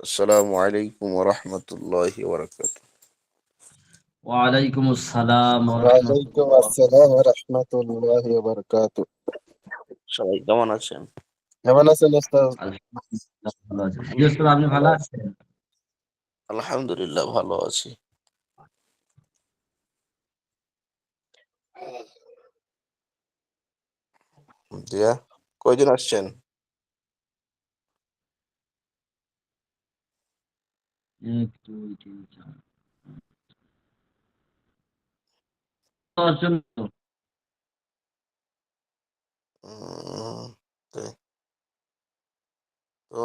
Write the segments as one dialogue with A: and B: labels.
A: السلام عليكم ورحمة الله وبركاته.
B: ওয়ালাইকুম আসসালাম ওয়া
C: ওয়ালাইকুম
B: রাহমাতুল্লাহ।
C: আসসালাম ওয়া রাহমাতুল্লাহি ওয়া বারাকাতুহু।
A: সবাই কেমন আছেন?
C: কেমন আছেন ওস্তাদ?
B: আলহামদুলিল্লাহ ভালো আছি। জি ওস্তাদ, আপনি ভালো আছেন?
A: আলহামদুলিল্লাহ ভালো আছি। দিয়া কয়জন আসছেন?
B: ১, ২, ৩, ৪, ১০ জন তো।
A: উম, তে- তো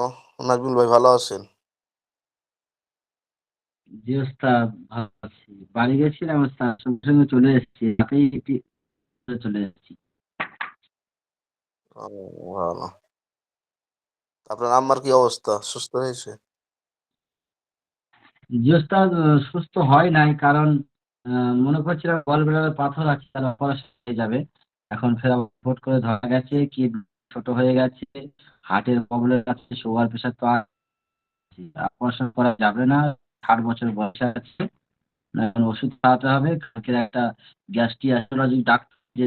A: নাজমুল ভাই ভালো আছেন?
B: জি ওস্তাদ, ভালো আছি। বাড়ি গেছিলাম ওস্তাদ, সঙ্গে সঙ্গে চলে এসেছি। রাতেই চলে এসেছি।
A: ও, ভালো। আপনার আম্মার কি অবস্থা? সুস্থ হয়েছে?
B: জি ওস্তাদ, সুস্থ হয় নাই, কারণ মনে করছিলাম গলব্লাডারে পাথর আছে, তার অপারেশন হয়ে যাবে। এখন ফের আবার হুট করে ধরা গেছে কি ছোট হয়ে গেছে, হার্টের প্রবলেম আছে, সুগার প্রেশার তো আছে। অপারেশন করা যাবে না, ৬০ বছর বয়স আছে। এখন ওষুধ খাওয়াতে হবে। কালকের একটা গ্যাস্ট্রিওলজি ডাক্তার যে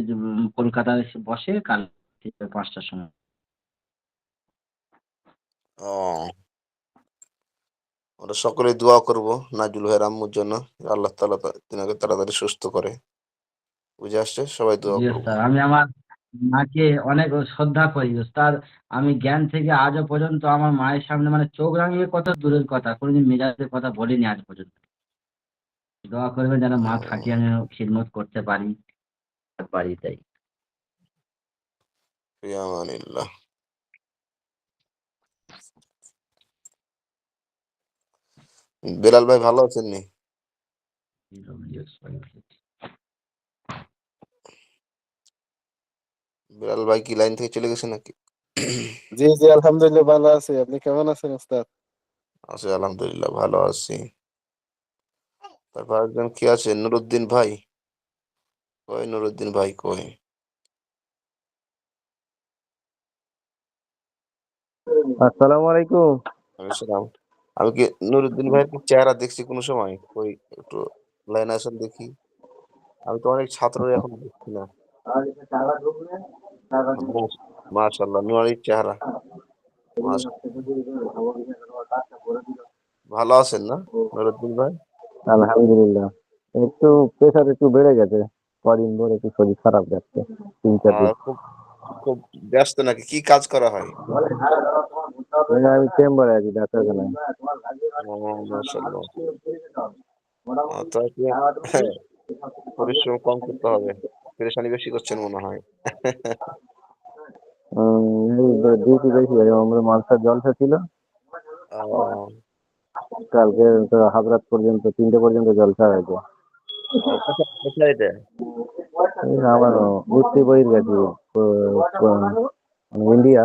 B: কলকাতায় এসে বসে, কাল থেকে ৫টার সময়।
A: ও, আমরা সকলেই দোয়া করব নাজমুল ভাইয়ের আম্মুর জন্য। আল্লাহ তাআলা তিনাকে তাড়াতাড়ি সুস্থ করে। বুঝে আসছে? সবাই দোয়া
B: জি
A: করব।
B: ওস্তাদ, আমি আমার মাকে অনেক শ্রদ্ধা করি ওস্তাদ। আমি জ্ঞান থেকে আজও পর্যন্ত আমার মায়ের সামনে মানে চোখ রাঙিয়ে কথা দূরের কথা, কোনোদিন মেজাজের কথা বলিনি আজ পর্যন্ত। দোয়া করবেন যেন মা
A: উম,
B: থাকে, আমি খিদমত করতে পারি তাই।
A: ফি আমানিল্লাহ। বেলাল ভাই ভালো আছেন নি? বেলাল ভাই কি লাইন থেকে চলে গেছে নাকি?
C: জি জি, আলহামদুলিল্লাহ ভালো আছি। আপনি কেমন আছেন ওস্তাদ?
A: আছি আলহামদুলিল্লাহ ভালো আছি। তারপর একজন কি আছে? নুরুদ্দিন ভাই। কই নুরুদ্দিন ভাই কই?
C: আসসালামু আলাইকুম।
A: আমি ছিলাম। আমি কি নুরুদ্দিন ভাইয়ের কি চেহারা দেখছি কোনো সময়? কই একটু লাইনে আসেন দেখি। আমি তো অনেক ছাত্রই এখন দেখছি না। মাস মাশাআল্লাহ নুরানির চেহারা। মাশাআল্লাহ। ভালো আছেন না নুরুদ্দিন ভাই?
C: আলহামদুলিল্লাহ। একটু প্রেশার একটু বেড়ে গেছে। কদিন ধরে একটু শরীর খারাপ যাচ্ছে। ৩-৪ দিন।
A: খুব খুব ব্যস্ত নাকি? কি কাজ করা হয়?
C: আমি চেম্বারে আছি ডাক্তারখানায়।
A: ও মাশাআল্লাহ। তো আপনি পরিশ্রম কম করতে হবে। পেরেশানি বেশি করছেন মনে হয়।
C: এই ডিউটি বেশি আছে। আমাদের মালসার জলসা ছিল।
A: ও,
C: কালকে তো হাফরাত পর্যন্ত ৩টে পর্যন্ত জলসা হয়েছে।
A: কোথায় এটা?
C: এই আমার উঠতি বইয়ের গেছি ইন্ডিয়া।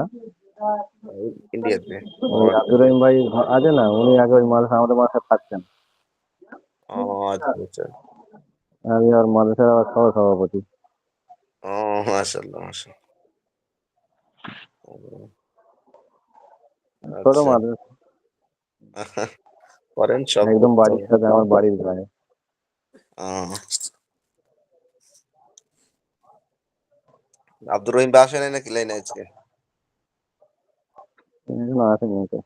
A: ইন্ডিয়াতে। ও
C: ওই
A: আচ্ছা।
C: আব্দুর রহিম ভাই আছে না, উনি আগে ওই মাদ্রাসা আমাদের মাদ্রাসায় থাকতেন।
A: ও আচ্ছা, আচ্ছা।
C: আমি আর মাদ্রাসার আবার সভাপতি।
A: ও মাশাআল্লাহ, মাশাআল্লাহ। ও,
C: ছোট
A: আচ্ছা।
C: মাদ্রাসা,
A: করেন সব
C: একদম
A: করতে
C: বাড়ির
A: হবে।
C: সাথে, আমার বাড়ির গায়ে।
A: ও, আব্দুর রহিম ভাই আসে নাই নাকি লাইনে আজকে?
C: এখনো আসেনি তো।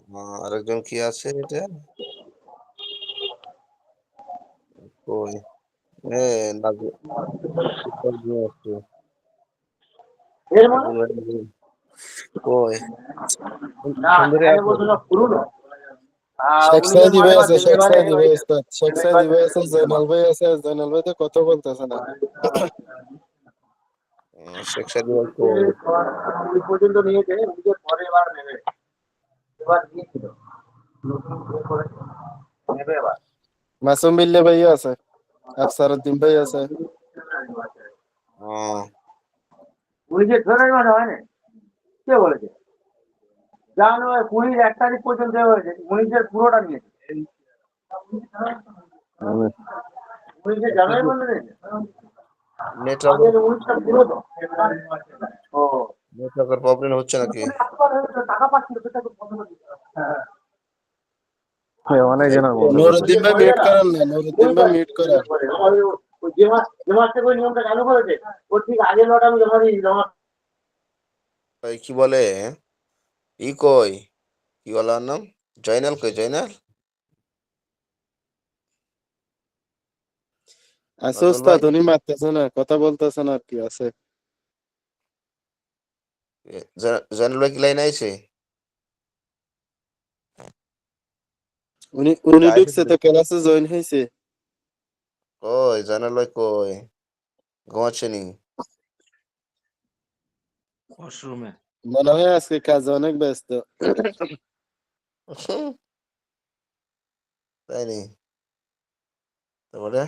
A: উম, আরেকজন কি আছে এটা? কই? এ নাজমুল ভাই আসছে। নাজমুল ভাই কই? সুন্দরী আছে?
C: শেখ সাইদি ভাই আছে, শেখ সাইদি ভাই ওস্তাদ। শেখ সাইদি ভাই আছে, জয়নাল ভাই আছে। জয়নাল ভাই তো কথা বলতেছে না।
A: শেখ সাদী ভাই কই?
C: পর্যন্ত নিয়েছে, নিজের পরে এবার নেবে। এবার দিয়েছিল, নতুন করে নেবে এবার। মাসুম বিল্লে ভাই আছে, আফসার উদ্দিন ভাই আছে।
A: ও,
C: পুলিশের ফেরার মাঠে হয় না, কে বলেছে? জানুয়ারি ১ তারিখ পর্যন্ত হয়েছে, পুলিশের পুরোটা নিয়েছে। পুলিশের জানুয়ারি
A: আপনি
C: বন্ধ দিয়েছে।
A: নেটওয়ার্ক
C: আগের অনুষ্ঠান পুরো তো ও
A: নেটওয়ার্কের প্রবলেম হচ্ছে নাকি?
C: টাকা পাচ্ছিল সেটা তো বন্ধ করে দিতে হবে। হ্যাঁ অনেক জন বন্ধ
B: নুরুদ্দিন
C: নুরুদ্দিন ভাই মিট করেন না নুরুদ্দিন ভাই মিট করেন যে মাস থেকে ওই নিয়মটা চালু করেছে ওর ঠিক আগের লটা আমি জমা দিয়েছি জমা
A: ভাই কি বলে ই কই কি বলে ওর নাম জয়নাল কই জয়নাল
C: আছে
A: নজরুল ভাই
C: ওস্তাদ উনি মারতেছে না কথা বলতেছে না আর কি আছে
A: জয়নাল ভাই কি লাইন আইছে?
C: উনি
A: তা
C: উনি
A: আইছে
C: ঢুকছে
A: তো
C: তো ক্লাসে জয়েন হয়েছে
A: কই জয়নাল ভাই কই ঘুমাচ্ছে নি?
D: ওয়াশরুমে।
C: মনে হয় আজকে কাজে অনেক ব্যস্ত
A: তাই নি? তারপরে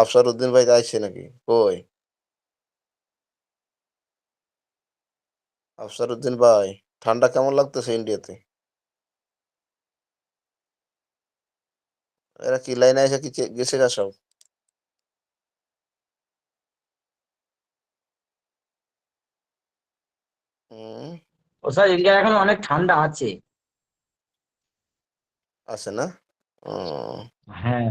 A: আফসার উদ্দিন ভাই আইছে নাকি কই? আফসার উদ্দিন ভাই ঠান্ডা কেমন লাগতেছে ইন্ডিয়াতে? এরা কি লাইনে এসে কি গেছে গা সব? হুম
B: ও স্যার ইন্ডিয়া এখন অনেক ঠান্ডা আছে।
A: আছে না? ও
B: হ্যাঁ,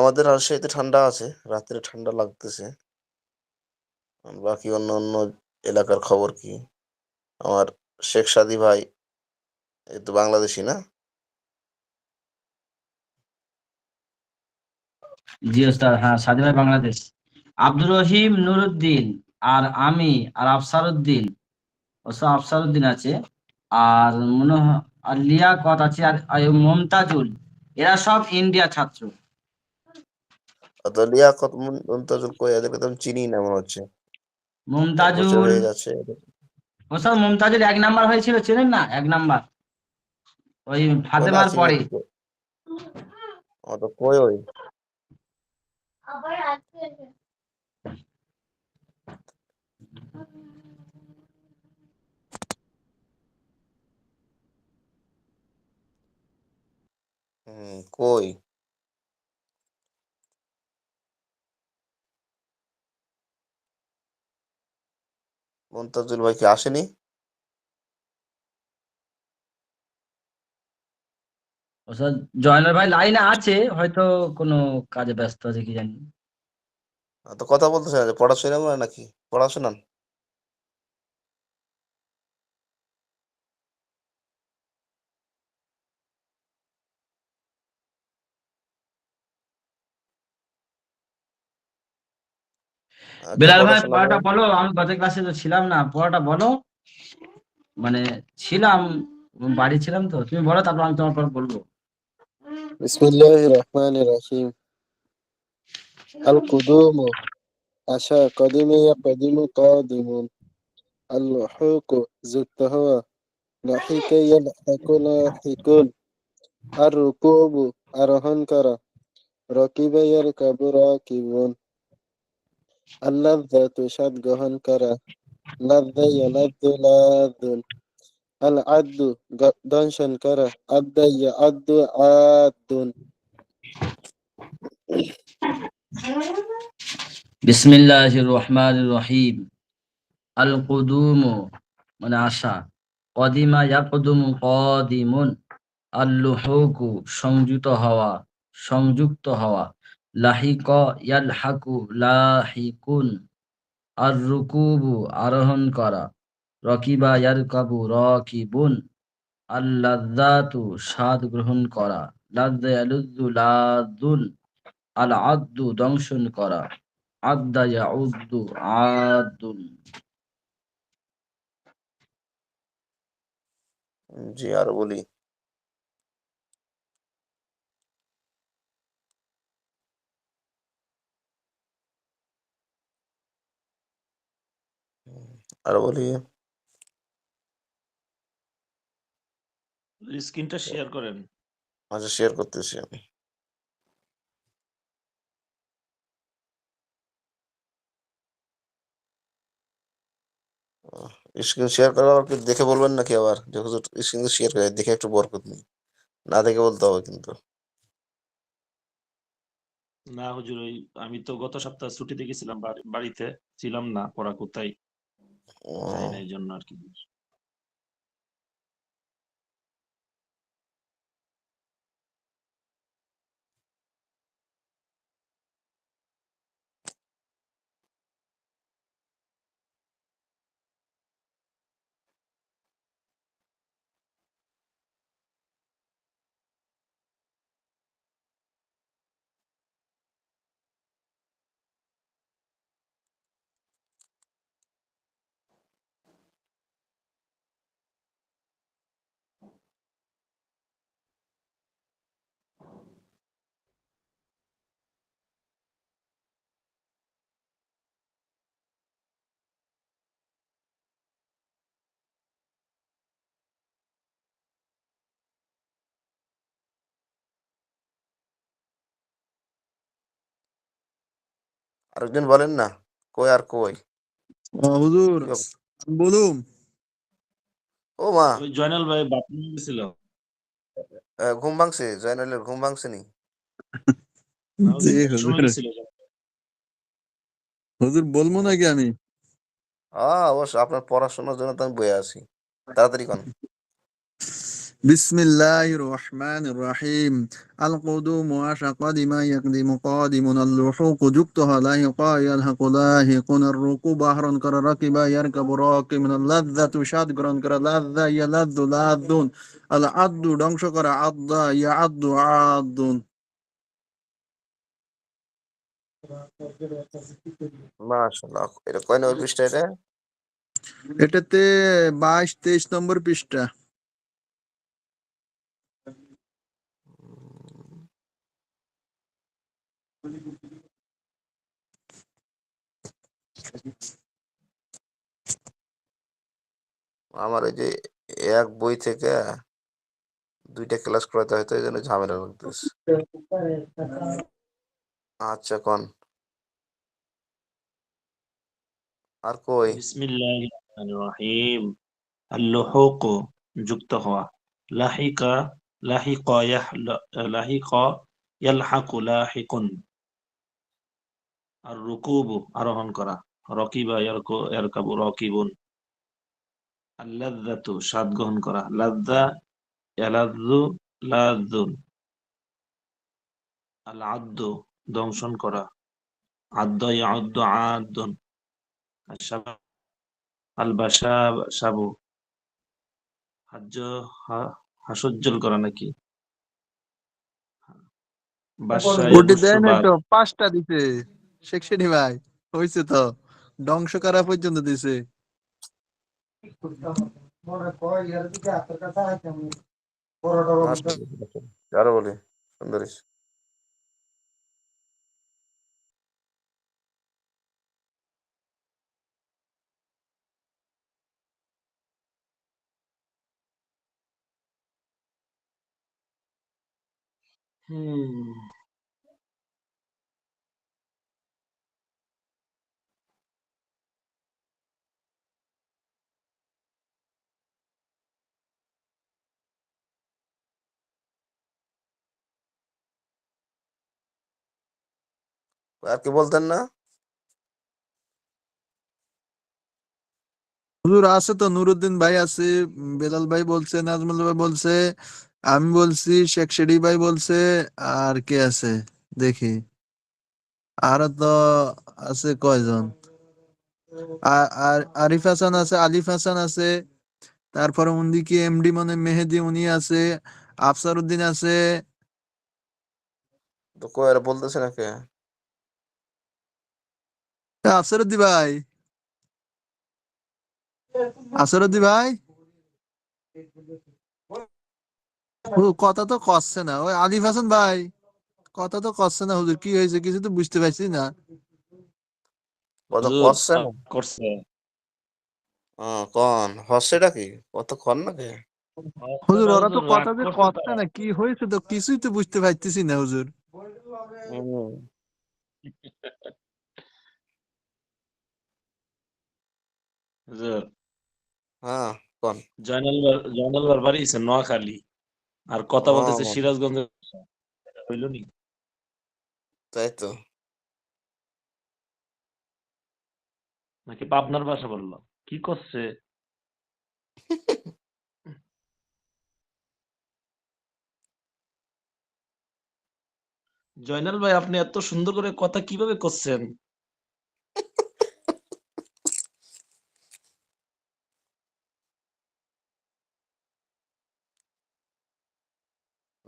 A: আমাদের রাজশাহীতে ঠান্ডা আছে, রাত্রে ঠান্ডা লাগতেছে। আর বাকি অন্য অন্য এলাকার খবর কি? আমার শেখ সাদী ভাই এই তো বাংলাদেশি না?
B: জি ওস্তাদ, হ্যাঁ সাদি ভাই বাংলাদেশ। আব্দুর রহিম, নুরুদ্দিন, আর আমি, আর আফসারউদ্দিন, ওস্তাদ আফসারউদ্দিন আছে, আর মনে হয় আর লিয়াকত আছে, আর মমতাজুল, এরা সব ইন্ডিয়া ছাত্র।
A: অত লিয়াকত মুনতাজুল কই এদেরকে তো আমি চিনি না মনে হচ্ছে। এক বছর
B: মমতাজুল,
A: হয়ে যাচ্ছে।
B: ওস্তাদ মমতাজুল 1 নাম্বার হয়েছিল, চেনেন না? 1 নাম্বার, ওই
A: ও না
B: ফাতেমার
A: চিনি
B: পরে।
A: না তো। অত কই ওই কই মুনতাজুল ভাই কি আসেনি?
B: ওস্তাদ জয়নাল ভাই লাইনে আছে, হয়তো কোনো কাজে ব্যস্ত আছে কি জানি।
A: তো কথা বলতেছে না যে পড়াশোনা করে নাকি পড়াশোনা? কি
B: বেলাল ভাই
A: পড়াশোনা
B: পড়াটা
A: করে?
B: বলো, আমি গত ক্লাসে তো ছিলাম না, পড়াটা বলো। মানে ছিলাম, বাড়ি ছিলাম তো, তুমি বলো তারপর আমি তোমার পর বলবো।
C: বিসমিল্লাহির রহমানির রহিম আল কুদুম আশা কদিমে কদিমু কাদিমুন আল হুক যুক্ত হওয়া লাহিকে ইয়ালহাকু লাহিকুন আর রুকুবু আরোহণ করা রকিবে ইয়ারকাবু রাকিবুন আল্লাযযাতু স্বাদ গ্রহণ করা লাযযা ইয়ালাযযু লাযুন আল আদু দংশন করা আদ্দা ইয়াআদ্দু আদ্দুন
B: বিসমিল্লাহির রহমানির রহিম। আল কুদুমু মানে আশা, কদিমা ইয়াকুদুমু কদিমুন, আল লুহুকু সংযুক্ত হওয়া, সংযুক্ত হওয়া, লাহিক ইয়ালহাকু লাহিকুন, আর রুকুবু আরোহণ করা, রকিবা ইয়ারকাবু রাকিবুন, আল লাযযাতু স্বাদ গ্রহণ করা, লাযযা ইয়ালুযযু লাযুন, আল আদ্দু দংশন করা, আদ্দা ইয়াউদ্দু আদ্দুন।
A: জি আর বলি আর বলি
D: স্ক্রিনটা শেয়ার করেন।
A: আচ্ছা শেয়ার করতেছি আমি। স্ক্রিন শেয়ার করা আবার কি দেখে বলবেন নাকি আবার? যখন স্ক্রিন শেয়ার করে দেখে একটু বরকত নেই, না দেখে বলতে হবে কিন্তু।
D: না হুজুর, ওই আমি তো গত সপ্তাহে ছুটিতে গেছিলাম, বাড়িতে ছিলাম না, পড়া কোথায় যাই না, এই জন্য আর কি।
A: আরেকজন বলেন না, কই আর কই?
E: হুজুর
A: কি ব্যাপার?
E: বলুম।
A: ও মা,
D: ওই জয়নাল ভাই বাথরুমে গেছিল।
A: ঘুম ভাঙছে? জয়নালের ঘুম ভাঙছে নি?
D: না, ওই
E: জি
D: ওয়াশরুমে
E: হুজুর,
D: গেছিল।
E: হুজুর বলবো নাকি আমি?
A: অবশ্য আপনার পড়াশোনার জন্য তো আমি বয়ে আছি, তাড়াতাড়ি কন।
E: বিসমিল্লাহির রহমানির রহিম। আল কুদুম আশাকাদিমা ইয়াকদিমু কাদিমুন আল লুহুক যুক্তহা লাহিকা ইয়ালহাকু লাহিকুন আর রুকু বাহরুন কারা রাকিবা ইয়ারকাবু রাকিবুন আল লাযযাতু শাদগ্রন কারা লাযযা ইয়ালাযযু লাযুন আল আদ্দু ধ্বংস করা আদ্দা ইয়াআদ্দু আদ্দুন।
A: মাশাআল্লাহ, এটা কয় নম্বর পৃষ্ঠা এটা?
E: এটাতে 22-23 নম্বর পৃষ্ঠা।
A: উম, আমার ওই যে এক বই থেকে 2টা ক্লাস করাতে হয়তো, এই জন্য ঝামেলা লাগতেছে। আচ্ছা কন, আর কই?
D: বিসমিল্লাহির রহমানির রহিম। আল লুহুক যুক্ত হওয়া। লাহিকা লাহিকা লাহিকা ইয়ালহাকু লাহিকুন। আর রুকুবু আরোহণ করা। রকিবা ইয়ারকাবু রকিবুন। আল্লাযযাতু স্বাদ গ্রহণ করা। লাযযা ইয়ালাযযু লাযুন। আল আদ্দু দংশন করা। আদ্দা ইয়াউদ্দু আদ্দুন। আল বাসাবু হাস্যোজ্জ্বল করা নাকি? বাদশাহ
E: ওটি
D: ইয়াবুসু
E: দেয় না
D: বাগ।
E: তো, 5টা দিছে সেকশনি ভাই। হয়েছে তো, ধ্বংস করা পর্যন্ত দিছে।
A: মাশাআল্লাহ, আরো বলি, সুন্দর হইছে।
D: হুম।
A: আর কি বলতেন না?
E: হুজুর আছে তো, নুরুদ্দিন ভাই আছে, বেলাল ভাই বলছে, নাজমুল ভাই বলছে, আমি বলছি, শেখ শেরি ভাই বলছে, আর কে আছে দেখি, আর তো আছে কয়জন, আর আরিফ হাসান আছে, আলিফ হাসান আছে, তারপরে উনদিকে এমডি মানে মেহেদি উনি আছে, আফসার উদ্দিন আছে।
A: তো কই আর বলতেছে না কে?
E: আফসার উদ্দিন ভাই, আফসার উদ্দিন ভাই, ও কথা তো কচ্ছে না। ওই আলিফ হাসান ভাই কথা তো কচ্ছে না। হুজুর কি হয়েছে, কিছু তো বুঝতে পারছি না।
A: কত
D: হুজুর
A: করছে না?
D: রাগ করছে।
A: কন হর্ষেটা কি কত কন নাকি?
E: হুজুর ওরা তো
D: হুজুর রাগ
E: কথা যে
D: করছে
E: কচ্ছে
D: তারা।
E: না, কি হয়েছে তো কিছুই তো বুঝতে পারতেছি না হুজুর।
A: হুম,
D: হুজুর
A: হ্যাঁ কন।
D: জয়নাল বাড়ি গেছে নোয়াখালী, আর কথা বলতেছে
A: ও
D: সিরাজগঞ্জের। হইল নি?
A: তাই তো।
D: নাকি পাবনার ভাষা বললো? কি করছে? জয়নাল ভাই, আপনি এত সুন্দর করে কথা কিভাবে করছেন?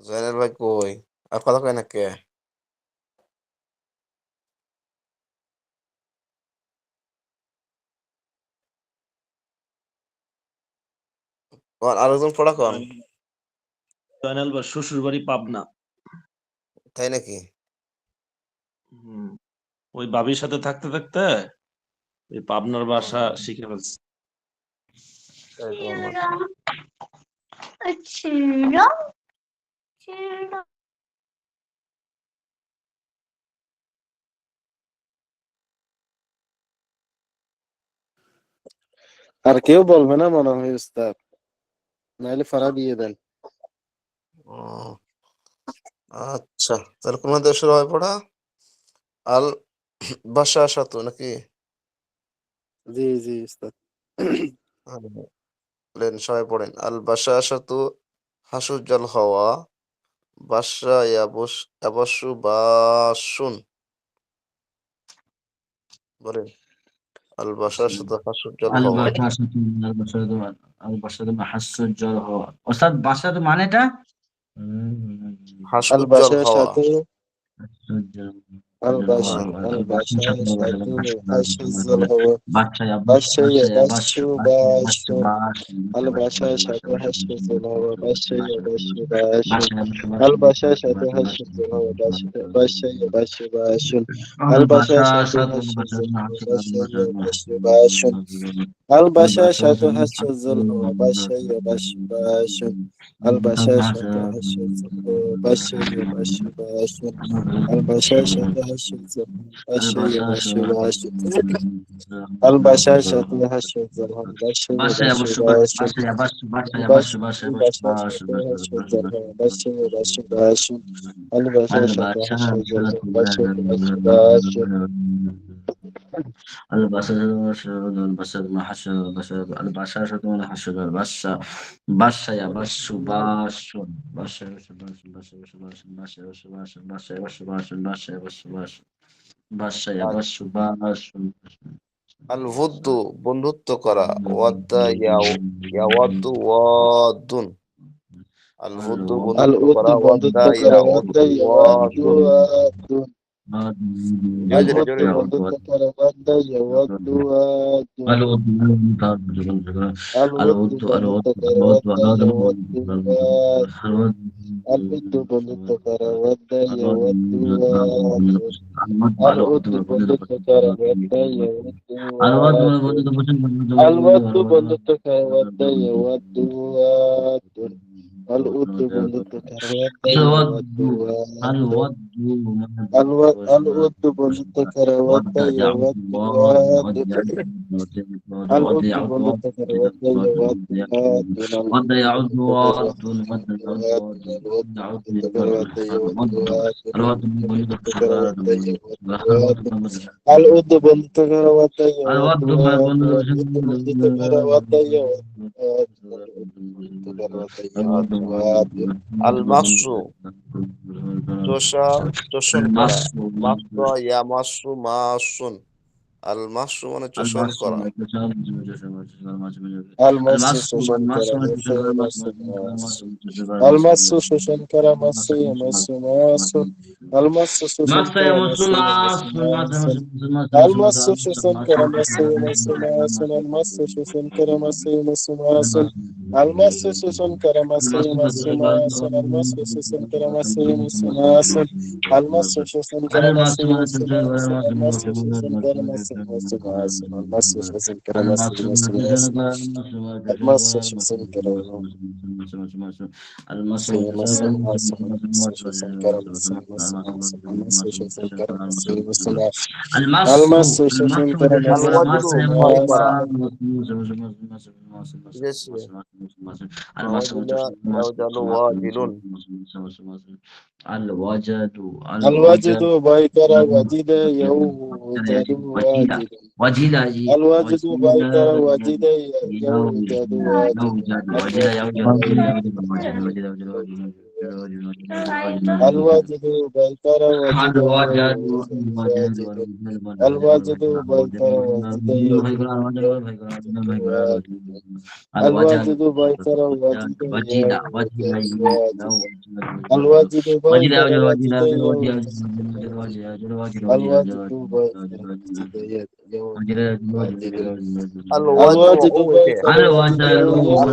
A: জয়নাল ভাই কই? আর কথা কয় না কে? আরেকজন পড়া কন।
D: জয়নাল ভাই শ্বশুর বাড়ি পাবনা।
A: তাই নাকি?
D: হুম, ওই ভাবির সাথে থাকতে থাকতে ওই পাবনার ভাষা
A: ও,
D: শিখে ফেলছে।
A: তাই তোমার মাথা।
C: আর কেউ বলবে না মনে হয় উস্তাদ, নাহলে ফাড়া দিয়ে দেন।
A: ও, আচ্ছা, তাহলে কোন দেশের হয় পড়া? আল বাশাশাতু নাকি?
C: জি জি উস্তাদ।
A: বলেন, সবাই পড়েন। আল বাশাশাতু হাসুজ্জাল হাওয়া বাশা ইয়াবাসু বাসুন। বলেন, আল বাশাশাতু হাসুজ্জাল
B: আল
A: হাওয়া।
B: বাসাসাতু আল বাসাসাতু হাস্যজ্জ্বল হওয়া। ওস্তাদ বাসাসাতু মানেটা?
C: আল
A: হাসুজ্জাল
C: বাসার
A: হাওয়া।
C: সাথে
B: হাস্যজ্জ্বল
C: আল
B: হওয়া।
C: বাসা আল বাসার সাথে হাসিজুল হওয়া বাসাইয়া বাসু বাসু আল বাসার সাথে হাসিজুল হওয়া বাসাইয়া বাসু বাসু আল বাসার সাথে হাসিজুল হওয়া বাসাইয়া বাসু বাসু আল বাসার সাথে হাসিজুল হওয়া বাসাইয়া বাসু বাসু আল বাসার সাথে হাসিজুল হওয়া বাসাইয়া বাসু বাসু আল বাসার সাথে হাসিজুল হওয়া বাসাইয়া বাসু বাসু আল বাসার সাথে হাসিজুল বাসাইয়া বাসু বাসু আল বাসার সাথে হাসিজুল হওয়া বাসাইয়া বাসু বাসু আল বাসার সাথে হাসিজুল হওয়া বাসাইয়া বাসু বাসু আল বাসার সাথে হাসিজুল হওয়া বাসাইয়া বাসু বাসু
A: আল হুদ্দু বন্ধুত্ব করা। ওয়াদ্দা ইয়াওয়াদ্দু ওয়াদ্দুন। আল হুদ্দু
C: আল
A: বন্ধুত্ব করা।
C: উদ্দু
A: ওয়াদ্দা
C: বন্ধুত্ব করে ওয়াদ্দা
A: ইয়াওয়াদ্দু
C: ইয়াওয়াদ্দু
A: ওয়াদ্দুন।
C: ওয়াদ্দু আল
A: জোরে
C: উদ্দু
A: জোরে বল।
C: বন্ধুত্ব করে ওয়াদ্দা ইয়াওয়াদ্দু ওয়াদ্দু আল উদ্দু বন্ধুত্ব করে ওয়াদ্দা ইয়াওয়াদ্দু ওয়াদ্দু আল উদ্দু বন্ধুত্ব করে ওয়াদ্দা ইয়াওয়াদ্দু ওয়াদ্দু আল উদ্দু বন্ধুত্ব করে ওয়াদ্দা ইয়াওয়াদ্দু ওয়াদ্দু আল ওয়াদ্দু বন্ধুত্ব করে ওয়াদ্দা ইয়াওয়াদ্দু ওয়াদ্দু আল উদ্দু বন্ধুত্ব করে ওয়াদ্দা ইয়াওয়াদ্দু ওয়াদ্দু আল উদ্দু বন্ধুত্ব করে ওয়াদ্দা ইয়াওয়াদ্দু ওয়াদ্দু আল উদ্দু বন্ধুত্ব করে ওয়াদ্দা ইয়াওয়াদ্দু ওয়াদ্দু আল উদ্দু বন্ধুত্ব করে ওয়াদ্দা ইয়াওয়াদ্দু ওয়াদ্দু আল উদ্দু বন্ধুত্ব করে ওয়াদ্দা ইয়াওয়াদ্দু ওয়াদ্দু আল উদ্দু বন্ধুত্ব করে ওয়াদ্দা ইয়াওয়াদ্দু ওয়াদ্দু আল উদ্দু বন্ধুত্ব করে ওয়াদ্দা ইয়াওয়াদ্দু ওয়াদ্দু
A: আল মাসু চোষণ করা। মাসা ইয়ামাসু মাসুন। আল মাসু মানে চোষণ করা।
C: আল মাসু শোষণ করা মাসু মাসু মাসু আল মাসু শোষণ করা মাসু মাসু মাসু আল মাসু শোষণ করা মাসু মাসু মাসু আল মাসু শোষণ করা মাসু মাসু মাসু আল মাসু শোষণ করা মাসু মাসু মাসু আল মাসু শোষণ করা মাসু মাসু মাসু আল মাসু শোষণ করা মাসু মাসু মাসু আল মাসু শোষণ করা মাসু মাসু মাসু আল মাসু শোষণ করা মাসু মাসু মাসু আল মাসু শোষণ করা মাসু মাসু মাসু المصر شو اسم كلام مصر مصر مصر مصر شو اسم كلام مصر مصر مصر مصر شو اسم كلام مصر مصر المصر شو اسم كلام
A: আল
C: مصر
A: ওয়াজলু
C: مصر
A: ভয় করা।
C: مصر
A: বুঝেছি। وجل يوجل واجل
B: الوجد
C: الواجد
B: الوجد
C: بايكرا وجد يوجد واجد الواجد بايكرا وجد يوجد واجد الواجد بايكرا وجد يوجد واجد الواجد بايكرا وجد يوجد واجد الواجد بايكرا وجد يوجد واجد الواجد بايكرا وجد يوجد الواجد بايكرا وجد يوجد واجد
A: الوجع
C: الواجد بايكرا وجد يوجد
A: الوجع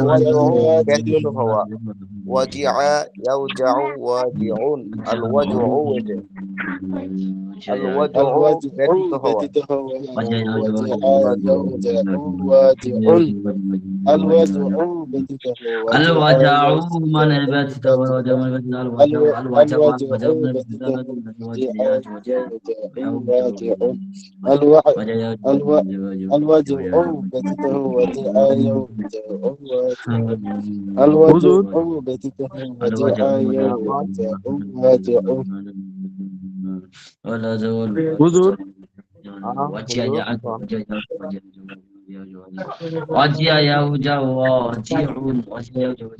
C: واجد
A: ব্যতীত হওয়া ওয়াজিআ ইয়াউজাউ ওয়াজিউন الوجع الوجع
C: الواجد
A: ব্যতীত হওয়া
C: بدده وجع يوجع واجع الوجع بدده وجع
B: الوجع من
C: يوجع
B: البتة والوجع من البتة الوجع
C: الوجع
B: من
C: بدده وجع
B: الوجع
C: الوجع بدده وجع يوجع الوجع
E: হুজুর
C: بدده وجع يوجع واجع
E: হুজুর
A: হুজুর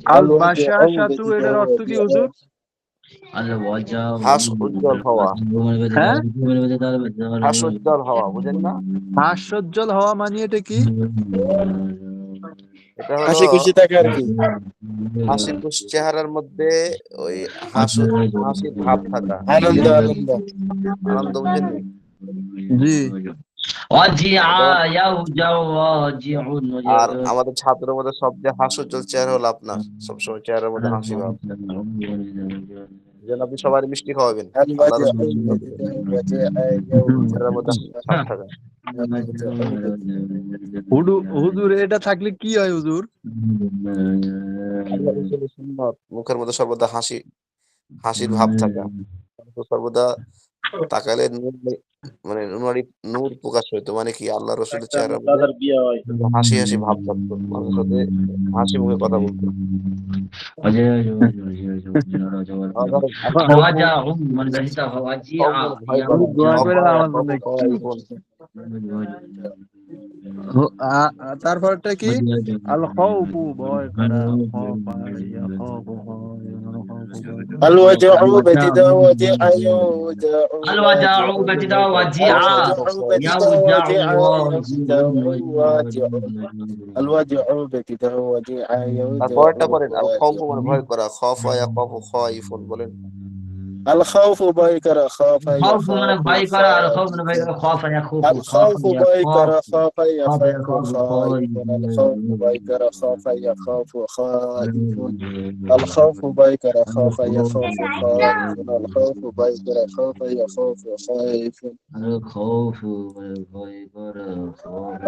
E: আল
C: الوجع
E: বাশাশাতু
C: بدده
E: এটার অর্থ কি হুজুর?
A: হাস উজ্জ্বল হওয়া
E: হ্যাঁ,
A: হাস উজ্জ্বল হওয়া বুঝেন না
E: হাস্যোজ্জ্বল হওয়া মানে এটা কি?
A: এটা হলো
C: হাসি খুশি থাকে আর কি
A: হাসি খুশি চেহারার মধ্যে ওই হাসির ভাব থাকা
C: আনন্দ আনন্দ
A: আনন্দ বুঝেননি
E: জি
A: আর আমাদের ছাত্রের মধ্যে সবচেয়ে হাস্যোজ্জ্বল চেহারা হলো আপনার সবসময় চেহারার মধ্যে হাসি ভাব এই জন্য আপনি সবাই মিষ্টি খাওয়াবেন আল্লাহ
C: الوجع
A: রসুল
C: بدده وجع يوجع
A: চেহারার মধ্যে ভাব থাকা
C: الوجع بدده
E: হুজুর এটা থাকলে কি হয় হুজুর?
A: আল্লাহ রসুলের সুন্নাত মুখের মধ্যে সর্বদা হাসির ভাব থাকা তো সর্বদা তাকালে মানে নূর প্রকাশ হইতো মানে কি আল্লাহ রসুলের চেহারার মধ্যে হাসি হাসি ভাব থাকতো মানুষের সাথে হাসি মুখে কথা বলতো ভয় করা
E: দোয়া করে আমার জন্য তারপরটা কি? আল খাউফু ভয় করা খাফা ইয়াখাফু
C: الوجع بدده وجع يوجع
B: الوجع
C: واجع
B: بدده وجع
C: الوجع بدده وجع يوجع واجع الوجع بدده وجع
A: আর
C: يوجع
A: পরেরটা করেন আল
C: واجع
A: খাউফু মানে ভয় করা খাফা ইয়াখাফু খাইফুন বলেন
C: الخوف بايكر خاف
B: خوف من
C: يخاف
B: ভয় করা আর خوف من ভয় করা
C: خائف
B: খাফা ইয়াখুফু
C: الخوف بايكر خاف
B: খাফা
C: يخاف
B: ইয়াখাফু
C: خائف الخوف بايكر خاف يخاف خائف الخوف بايكر خاف يخاف خائف الخوف بايكر خاف يخاف خائف
B: الخوف ভয় করা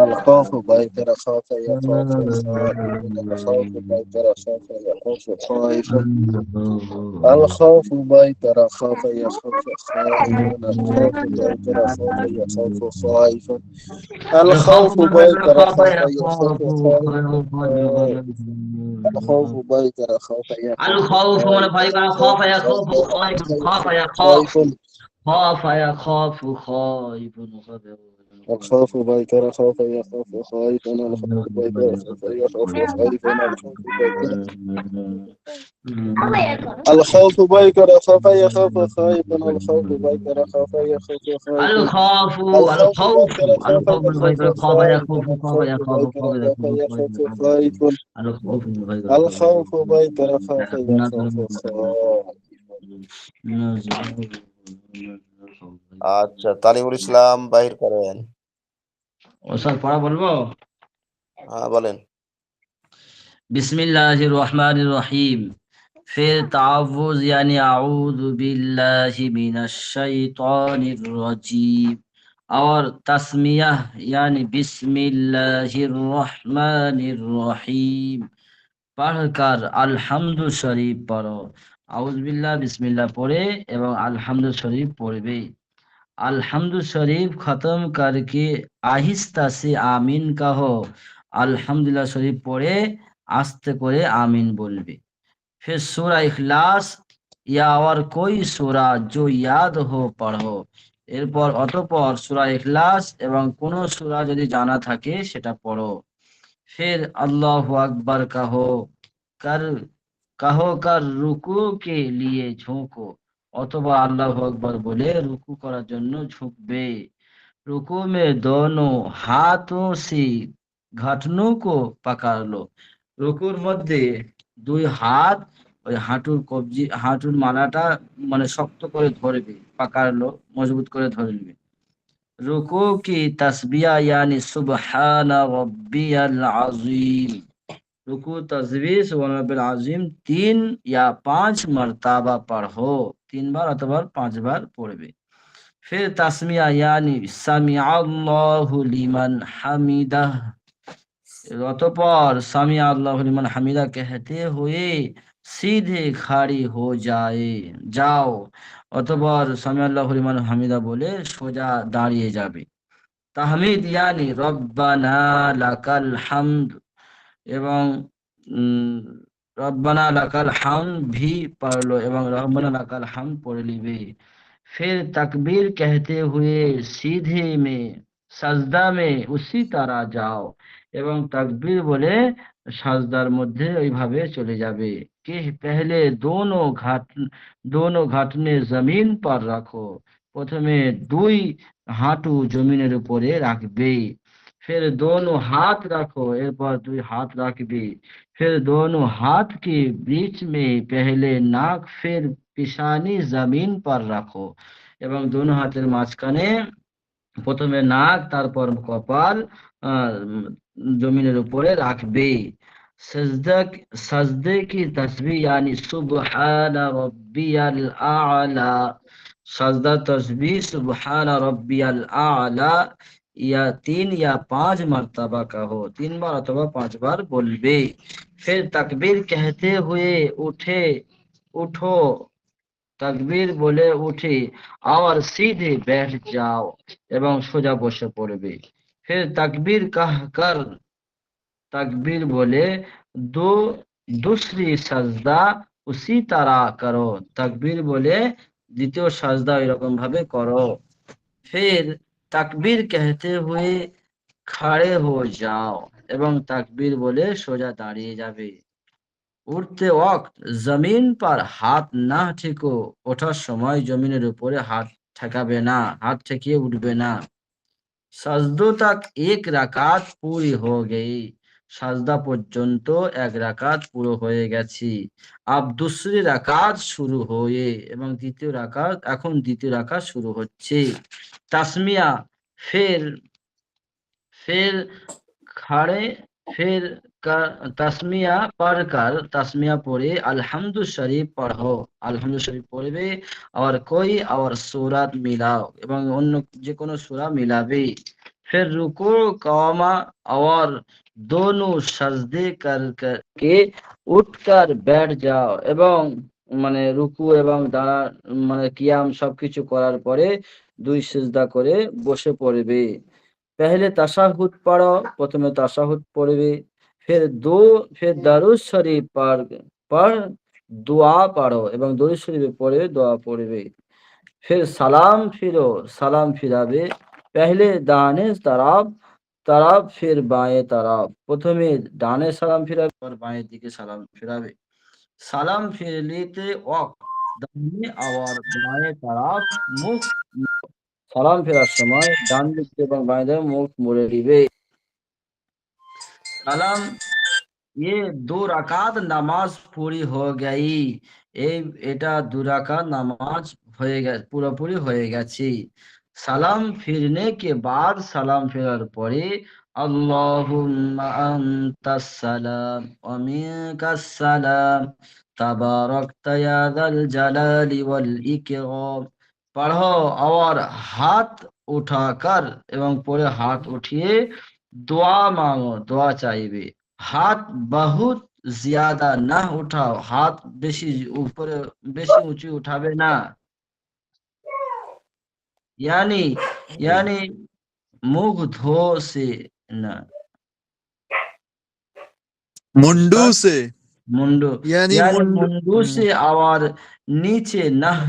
C: الخوف بايكر خاف يخاف خائف الخوف بايكر خاف يخاف خائف الخوف بايكر خاف يخاف خائف الخوف بايكر خاف يخاف خائف الخوف بايكر خاف يخاف خائف الخوف بايكر خاف يخاف
B: الخوف من ভয় করা খাফা ইয়াখাফু খাফা ইয়াখাফু খাফা ইয়াখাফু খাইফুন
C: الخوف بايكر خاف يخاف خائف الخوف بايكر خاف يخاف خائف الخوف بايكر خاف يخاف خائف الخوف بايكر خاف يخاف خائف
B: الخوف الخوف الخوف من ভয় করা খাফা ইয়াখাফু খাফা ইয়াখাফু
C: خائف
B: الخوف من ভয় করা
C: الخوف بايكر خاف يخاف خائف
A: আচ্ছা তালিমুল ইসলাম বাহির করেন
B: ও স্যার পড়া বলবো
A: হ্যাঁ বলেন
B: बिस्मिल्लाहिर रहमानिर रहीम फिर तावुज़ यानी आऊज़ु बिल्लाहि मिनश शैतानिर रजीम और तस्मिया यानी बिस्मिल्लाहिर रहमानिर रहीम पढ़कर अल्हम्दु शरीफ पढ़ो आऊज़ बिल्लाह बिस्मिल्लाह पढ़े एवं अल्हम्दु शरीफ पढ़बे अल्हम्दु शरीफ खत्म करके आहिस्ता से आमीन कहो अल्हम्दुलिल्लाह शरीफ पढ़े আস্তে করে আমিন বলবে। फिर सूरा इखलास या और कोई सूरा जो याद हो पढ़ो। এরপর অতঃপর সূরা ইখলাস এবং কোন সূরা যদি জানা থাকে সেটা পড়ো। फिर अल्लाहु अकबर कर कर रुकू के लिए झुको। অথবা আল্লাহু আকবার বলে রুকু করার জন্য ঝুঁকবে। रुकू में दोनों हाथों से घुटनों को पकड़ लो। রুকুর মধ্যে দুই হাত ওই হাঁটুর মালাটা মানে শক্ত করে ধরবে, পাকালো মজবুত করে ধরবে। রুকু কি তাসবিয়া यानी সুবহান রব্বিয়াল আযীম। रुकू तस्बीह सुभान रब्बिल आज़ीम 3 या 5 मर्तबा पढ़ो। 3 बार अथवा 5 बार पढ़বে। फिर तस्मिया यानी सामिअ अल्लाहु लिमन हामिदा। অতঃপর সামিয়া আল্লাহু লিমান হামিদা कहते हुए सीधे खड़ी हो যাও। অতঃপর সামিয়া আল্লাহু লিমান হামিদা বলে সোজা দাঁড়িয়ে যাবে। তাহমিদ ইয়ানি রব্বানা লাকাল হামদ এবং উম, রব্বানা লাকাল হামদ भी पढ़ लो এবং রব্বানা লাকাল হামদ পড়ে লিবে। फिर तकबीर कहते हुए सीधे में सजदा में उसी तरह जाओ এবং তাকবীর বলে সাজদার মধ্যে ওইভাবে চলে যাবে। कि पहले दोनों घुटने जमीन पर রাখো। প্রথমে দুই হাঁটু জমিনের উপরে রাখবে। फिर दोनों हाथ रखो, এরপর দুই হাত রাখবে। फिर दोनों हाथ के बीच में पहले नाक फिर পিছানি জমিন पर রাখো এবং দোনো হাতের মাঝখানে প্রথমে নাক তারপর কপাল জমিনের উপরে রাখবে। सजदा सजदे की तस्बीह यानी सुबहान रब्बियल आला। सजदा तस्बीह सुबहान रब्बियल आला या 3 या 5 मर्तबा का हो, 3 बार अथवा 5 बार बोलबे। फिर तकबीर कहते हुए उठो, तकबीर बोले उठे और सीधे बैठ जाओ এবং সোজা বসে পড়বে। फिर तकबीर कहकर तकबीर बोले दो दूसरी सजदा उसी तरह करो। तकबीर बोले দ্বিতীয় সাজদা এরকম ভাবে করো। फिर तकबीर कहते हुए खड़े हो जाओ এবং তাকবীর বলে সোজা দাঁড়িয়ে যাবে। উঠতে ওয়াক্ত জমিন पर হাত না ঠেকো। ওঠার সময় জমিনের উপরে হাত ঠেকাবে না, হাত ঠেকিয়ে উঠবে না। সাজদো তাক এক রাকাত পুরি হো গই। সাজদা পর্যন্ত এক রাকাত পুরো হয়ে গেছে। আব দুসরি রাকাত শুরু হয়ে এবং এখন দ্বিতীয় রাকাত শুরু হচ্ছে। তাসমিয়া ফের फिर खड़े फिर तस्मिया पढ़कर तस्मिया पढ़े अल्हम्दु शरीफ पढ़ो। अल्हम्दु शरीफ पढ़বে और कोई और सूरत मिलाओ এবং অন্য যে কোনো সূরা মিলাবে। फिर रुकू कौमा और दोनों सजदे के उठकर बैठ जाओ এবং মানে রুকু এবং দাঁড়া মানে কিয়াম সবকিছু করার পরে দুই সিজদা করে বসে পড়বে। पहले तशहुद पढ़ो, प्रथमे तशहुद पढ़बे। फिर दरूद शरीफ पढ़ दुआ पढ़ो এবং দরুদ শরীফ পড়ে দোয়া পড়বে। फिर सलाम फिरो, सलाम फिराबे। पहले दाने तरफ फिर बाएं तरफ। প্রথমে ডানে সালাম ফিরাবে আর বাঁয়ের দিকে সালাম ফিরাবে। সালাম ফিরলিতে ওয়াক্ত দাহিনে और बाएं तरफ मुख সালাম ফেরার সময় ডান দিক এবং বাঁ দিকে মুখ মুড়ে দিবে। সালাম ये 2 রাকাত নামাজ পুরি হয়ে গই। এটা 2 রাকাত নামাজ হয়ে গেছে, পুরোপুরি হয়ে গেছে। সালাম ফিরনে কে বাদ সালাম ফেরার পরে আল্লাহুম্মা আনতাস সালাম ওয়া মিনকাস সালাম তাবারাকতা ইয়া যাল জালালি ওয়াল ইকরাম पढ़ो और हाथ उठाकर এবং পরে হাত উঠিয়ে দোয়া মাঙ্গো, দোয়া চাইবে। হাত বহুত জিয়াদা না উঠাও, হাত বেশি উপরে বেশি উঁচু উঠাবে না। यानी यानी मुख धो से ना
E: मुंडू से
B: मुंडू
E: यानी
B: यानी
E: मुंडू
B: मुंडू से और नीचे नह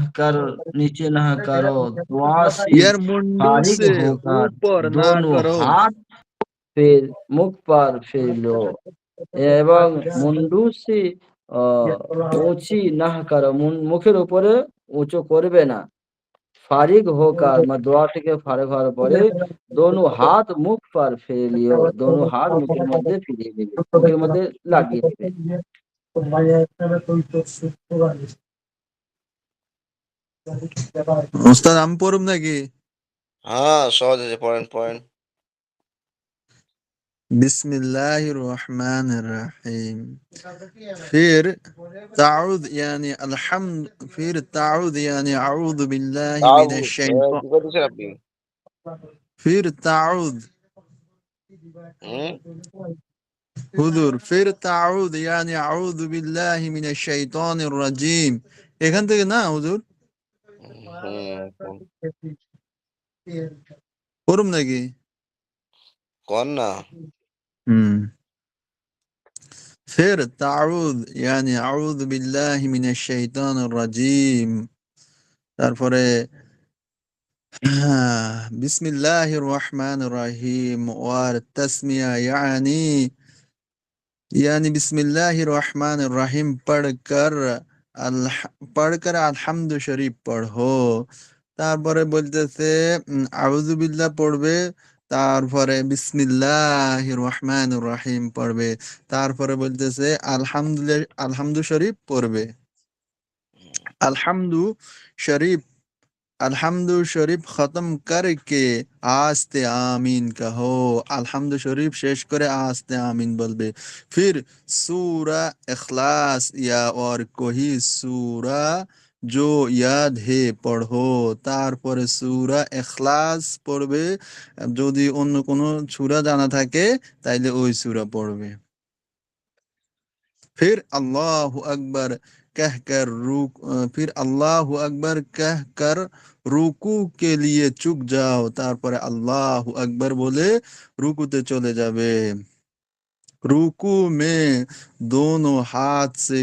B: करो दुआ से
E: यार मुंडू
B: फारिग
E: से
B: होकर
E: ऊपर ना
B: दोनों
E: करो।
B: हाथ फिर मुख पर फिर लो এবং মুন্ডু সে উঁচি নাহ করো মুখের উপরে উঁচু করবে না ফারিগ হোকার দোয়া থেকে ফারিগ হওয়ার পরে দোনো হাত মুখ পার ফেলিও দোনো হাত মুখের মধ্যে ফিরিয়ে দিবে মুখের মধ্যে লাগিয়ে দিবে
E: उस्ताद हम পড়ব নাকি?
A: হ্যাঁ সহজ আছে, পড়েন পড়েন।
E: बिस्मिल्लाहिर रहमानिर रहीम। फिर ताउद यानी अलहम्द, फिर ताउद यानी अऊदु बिल्लाहि
A: তাও
E: मिनश शैतान,
A: কি করতেছেন আপনি?
E: फिर ताउद
A: হুম
E: হুজুর फिर ताउद यानी अऊदु बिल्लाहि मिनश शैतानिर রাজিম। এখান থেকে না হুজুর?
A: হুম
E: পড়ব নাকি?
A: কর না।
E: হুম। फिर ताउद यानी अऊदु बिल्लाहि मिनश शैतानिर রাজিম। তারপরে बिस्मिल्लाहिर रहमानिर रहीम और तस्मिया यानी बिस्मिल्लाहिर रहमानिर रहीम पढ़कर আলহামদু শরীফ পড়ো। তারপরে বলতেছে আউযু বিল্লাহ পড়বে, তারপরে বিসমিল্লাহির রহমানির রহিম পড়বে, তারপরে বলতেছে আলহামদু শরীফ পড়বে। আলহামদু শরীফ अल्हम्दु शरीफ खत्म करके आस्ते आमीन कहो। अल्हम्दु शरीफ शेष करे आस्ते आमीन बोलबे। फिर सूरा इखलास या और कोई सूरा जो याद है पढ़ो। তারপরে সূরা ইখলাস পড়বে, যদি অন্য কোনো সূরা জানা থাকে তাইলে ওই সূরা পড়বে। फिर अल्लाहु अकबर फिर अल्लाहु अकबर कहकर रुकू के लिए चुक जाओ। তারপরে আল্লাহু আকবার বলে রুকুতে চলে যাবে। रुकू में दोनों हाथ से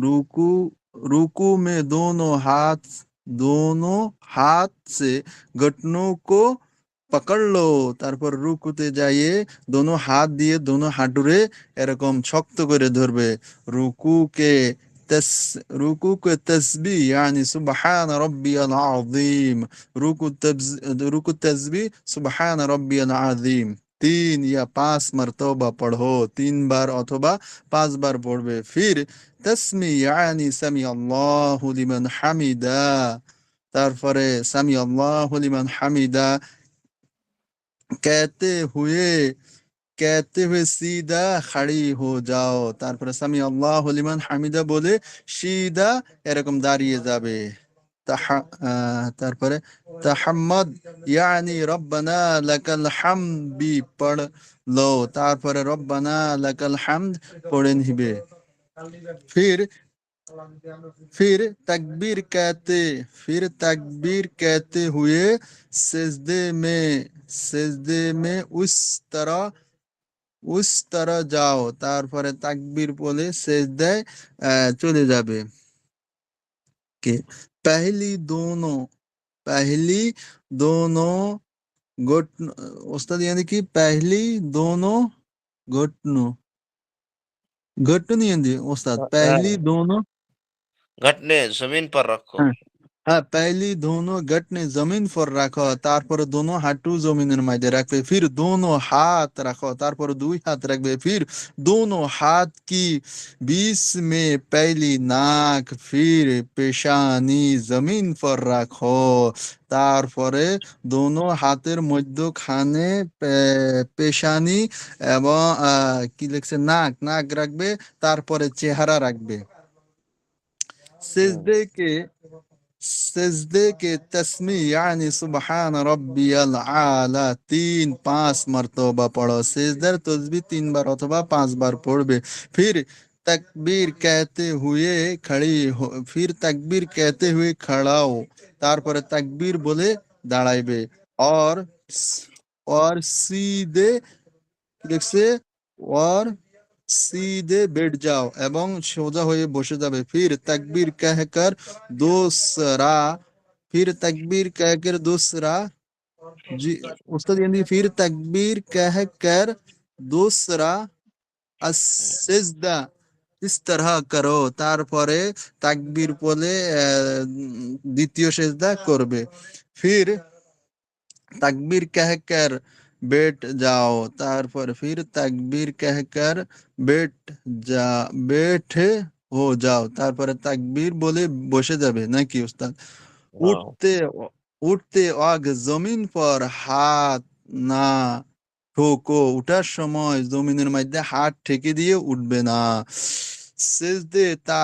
E: रुकू रुकू में दोनों हाथ से घुटनों को पकड़ लो। তারপর রুকুতে যাইয়ে দোনো হাত দিয়ে দোনো হাঁটুরে এরকম শক্ত করে ধরবে। রুকুকে तस रुकू के तस्बीह यानी सुबहान रब्बियल अज़ीम। रुकू तस्बीह सुबहान रब्बियल अज़ीम 3 या 5 मर्तबा पढ़ो, 3 बार अथवा 5 बार पढ़बे। फिर तस्मी यानी सामी अल्लाहु लिमन हामिदा, তারপরে সামি আল্লাহু লিমান হামিদা कहते हुए सीधा खड़ी हो जाओ। তারপরে সামি আল্লাহু লিমান হামিদা বলে সিধা এরকম দাঁড়িয়ে যাবে। তারপরে তাহাম্মদ ইয়ানি রব্বানা লাকাল হামদি পড় লো। তারপরে রব্বানা লাকাল হামদ পড়ে নিবে। फिर फिर तकबीर कहते हुए सजदे में उस तरह जाओ। তারপরে তাকবীর বলে সেজদায় চলে যাবে। के पहली दोनों घुटनों उस्ताद यानी कि पहली दोनों घुटनों घुटनों नहीं आंदी उस्ताद,
A: হ্যাঁ,
E: पहली दोनों
A: घटने जमीन पर रखो।
E: हाँ हाँ, पहली दोनों घुटने जमीन पर रखो, তারপরে दोनों হাঁটু জমিনের মধ্যে রাখবে। फिर दोनों हाथ रखो, তারপরে দুই হাত রাখবে। फिर दोनों हाथ की बीच में पहली नाक फिर पेशानी जमीन पर रखो। তারপরে दोनों হাতের মধ্যখানে পেশানি এবং কি লিখছে নাক রাখবে, তারপরে চেহারা রাখবে।
A: হুম
E: सजदे के तस्मी यानी सुबहान रब्बियल आला 3-5 मर्तबा पढ़ो। सेजदार तस्बीह 3 बार अथवा 5 बार पढ़बे। फिर तकबीर कहते हुए खड़ाओ। তারপরে তাকবীর বলে দাঁড়াইবে। और सीधे কি লিখছে और सीधे बैठ जाओ এবং সোজা হয়ে বসে যাবে फिर तकबीर कहकर दूसरा फिर तकबीर कहकर दूसरा जी उस्ताद यानी फिर तकबीर कहकर दूसरा সিজদা इस तरह करो তারপরে তাকবীর বলে দ্বিতীয় সিজদা করবে फिर तकबीर कहकर बैठ जाओ তারপর फिर तकबीर कहकर बैठ हो जाओ তারপরে তাকবীর বলে বসে যাবে নাকি উস্তাদ উঠতে উঠতে আগে জমিন পর হাত না ঠোকো উঠার সময় জমিনের মধ্যে হাত ঠেকে দিয়ে উঠবে না সেজদে তা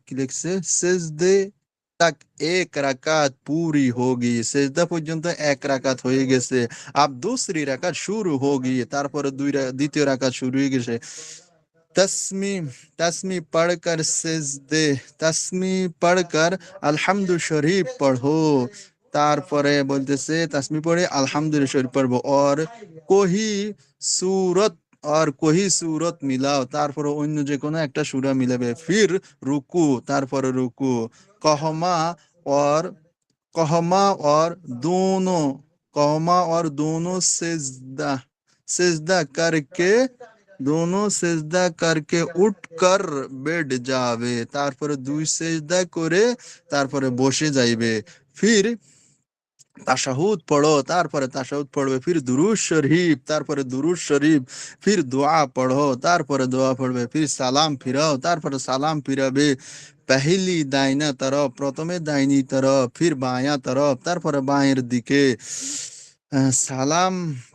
E: কি লিখছে সেজদে तक एक रकात पूरी होगी সেজদা পর্যন্ত এক রাকাত হয়ে গেছে अब दूसरी रकात शुरू होगी তারপরে দ্বিতীয় রাকাত শুরু হয়ে গেছে तस्मी तस्मी पढ़कर सेजदे तस्मी पढ़कर আলহামদু শরীফ পড়ো তারপরে বলতেছে तस्मी পড়ে আলহামদুলিল্লাহ শরীফ পড়বো और कोई सूरत मिलाओ তারপরে অন্য যে কোনো একটা সূরা মিলাবে फिर रुकू তারপরে রুকু कहमा और कहमा और दोनों कहमा और दोनों सिजदा सिजदा करके दोनों सिजदा करके उठकर बैठ जावे তারপরে দুই সিজদা করে তারপরে বসে যাইবে फिर তাশাহুদ পড়ো তারপরে তাশাহুদ পড়বে फिर दुरूद शरीफ তারপরে दुरूद शरीफ फिर দোয়া পড়ো তারপরে দোয়া পড়বে फिर সালাম ফিরাও তারপরে সালাম ফিরাবে पहली दाहिना तरफ প্রথমে ডাইনি तरफ फिर बायां तरफ তারপরে বাঁয়ের দিকে সালাম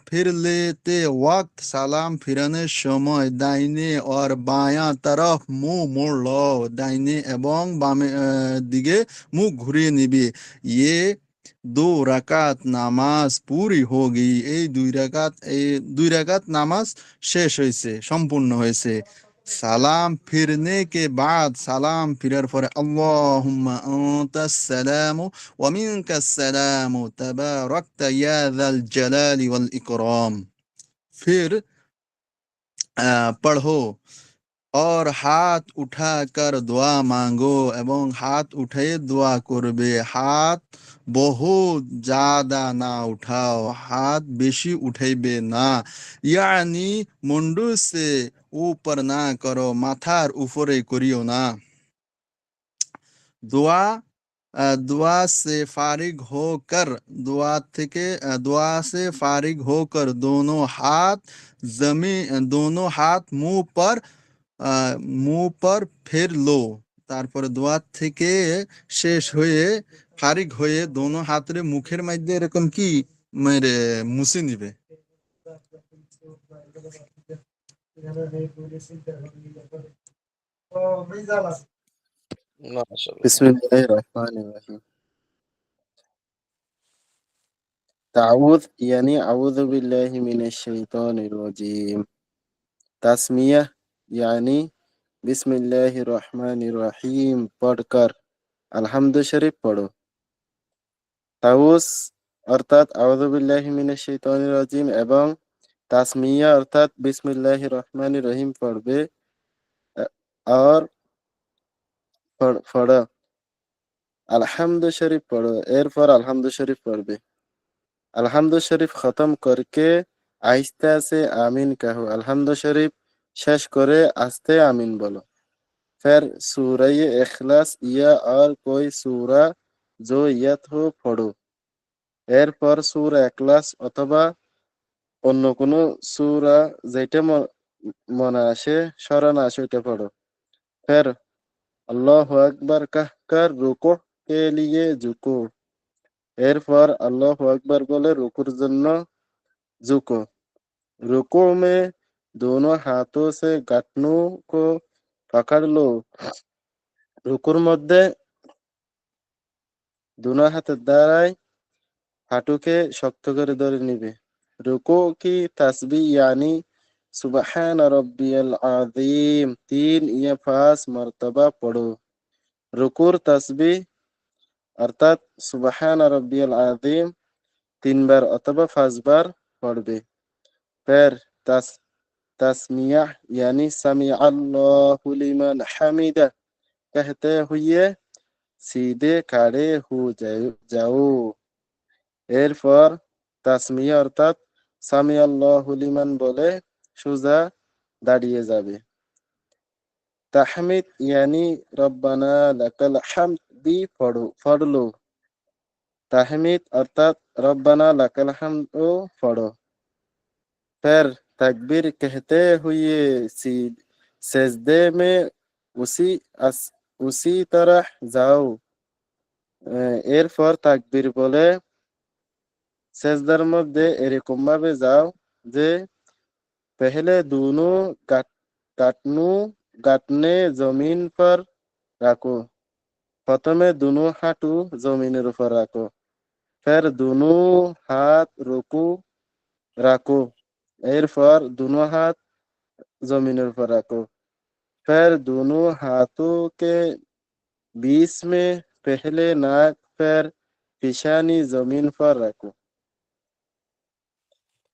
E: फिर लेते वक्त সালাম ফিরানোর সময় দাইনে और बायां तरफ মুখ মোড় লো দাইনে এবং বামে দিকে মুখ ঘুরিয়ে নিবি ये दो रकात নামাজ पूरी होगी এই দুই রাকাত নামাজ শেষ হয়েছে সম্পূর্ণ হয়েছে সালাম ফিরনে কে বাদ সালাম ফিরার পরে আল্লাহুম্মা আনতাস সালামু ওয়া মিনকাস সালামু তাবারাকতা ইয়া যাল জালালি ওয়াল ইকরাম फिर पढ़ो और हाथ उठाकर দোয়া মাঙ্গো এবং হাত উঠে দোয়া করবে হাত বহুত জাদা না উঠাও হাত বেশি উঠাইবে না ইয়ানি মুন্ডু সে ऊपर না করো মাথার উপরে করিও না দোয়া दुआ से फारिग होकर दुआ से फारिग होकर दोनों हाथ मुंह पर फेर लो তারপরে দোয়া থেকে শেষ হয়ে ফারিগ হয়ে দোনো হাতের মুখের মধ্যে এরকম কি মেরে মুছে নিবে
A: মাশাআল্লাহ
C: بسم الله الرحمن الرحيم تعوذ يعني أعوذ بالله من الشيطان الرجيم تسمية يعني بسم الله الرحمن الرحيم पढ़कर আলহামদু শরীফ পড়ো তাউস অর্থাৎ আউযু বিল্লাহি মিনাশ শাইতানির রাজিম এবং তাসমিয়া অর্থাৎ বিসমিল্লাহির রহমানির রহিম পড়বে আর পড়ো আলহামদু শরীফ পড়ো এরপর আলহামদু শরীফ পড়বে আলহামদু শরীফ খতম করকে আহিস্তে से आमीन कहो আলহামদু শরীফ শেষ করে আস্তে आमीन বলো फिर सूरह इखलास या और कोई सूरा जो यत हो पढ़ो এরপর সূরা ইখলাস অথবা অন্য কোনো সূরা যেটা মনে আসে স্মরণে আসে ওটা পড়ো फिर अल्लाहु আকবার कहकर रुकू के लिए झुको এরপর আল্লাহু আকবার বলে রুকুর জন্য झुको रुकू में दोनों हाथों से घुटनों को पकड़ लो রুকুর মধ্যে दोनों হাতের দ্বারাই হাঁটুকে শক্ত করে ধরে নিবে রুকু কি তাসবিহ यानी সুবহান রাব্বিয়াল আযীম 3 या 5 মর্তবা পড়ো রুকুর তাসবিহ অর্থাৎ সুবহান রাব্বিয়াল আযীম 3 বার অথবা 5 বার পড়বে फिर तस तस्मिया यानी समी अल्लाहु लिमन हमिदा कहते हुए सीधे खड़े हो जाओ। এরপর তাসমিয়া অর্থাৎ সামি আল্লাহু লিমান বলে সোজা দাঁড়িয়ে যাবে। তাহমিদ ইয়ানি রব্বানা লাকাল হামদ দি পড়লো। তাহমিদ অর্থাৎ রব্বানা লাকাল হামদ ও পড়ো। फिर तकबीर कहते हुए सजदे में उसी तरह जाओ। এরপর তাকবীর বলে সেজদার মধ্যে এরকম ভাবে যাও যে पहले दोनों घुटने जमीन पर रखो। प्रथमे दोनों हाथू जमीনের উপর রাখো। फिर दोनों हाथ रुकू রাখো। এরপর दोनों हाथ जमीনের উপর রাখো। फिर दोनों हाथों के बीच में पहले नाक फिर पेशानी जमीन पर रखो।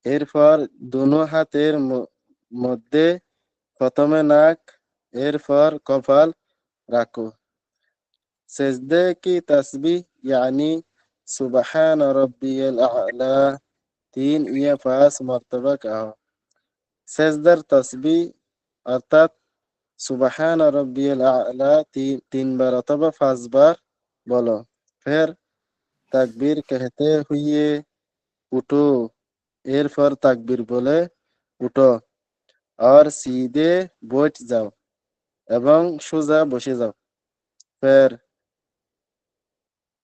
C: এরপর दोनों হাতের মধ্যে প্রথমে নাক এরপর কপাল রাখো। সেজদে কি তসবিহ यानी सुबहान रब्बियल आला 3 या 5 মর্তবা কहो। সেজদার তসবিহ অর্থাৎ সুবহান রব্বিয়াল আলা 3 বার অথবা 5 বার বলো। फिर तकबीर कहते हुए उठो। এরপর তাকবীর বলে উঠো और सीधे बैठ जाओ এবং সোজা বসে যাও। फिर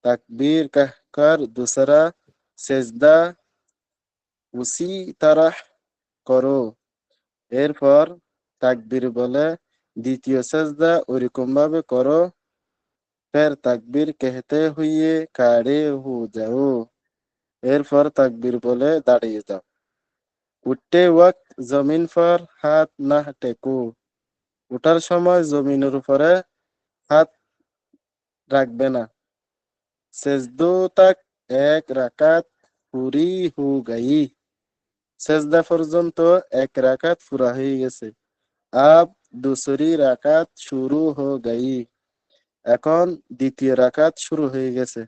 C: तकबीर कहकर दूसरा सेजदा उसी तरह करो। এরপর তাকবীর বলে দ্বিতীয় সেজদা ওইরকম ভাবে করো। फिर तकबीर कहते हुए खड़े हो जाओ। এরপর তাকবীর বলে দাঁড়িয়ে যাও। উঠতে ওয়াক্ত জমিন पर হাত না টেকো। উঠার সময় জমিনের উপরে হাত রাখবে না। সেজদো তক এক রাকাত পুরি হো গই। সেজদা পর্যন্ত এক রাকাত পুরা হয়ে গেছে। আব দুসরি রাকাত শুরু হো গই। এখন দ্বিতীয় রাকাত শুরু হয়ে গেছে।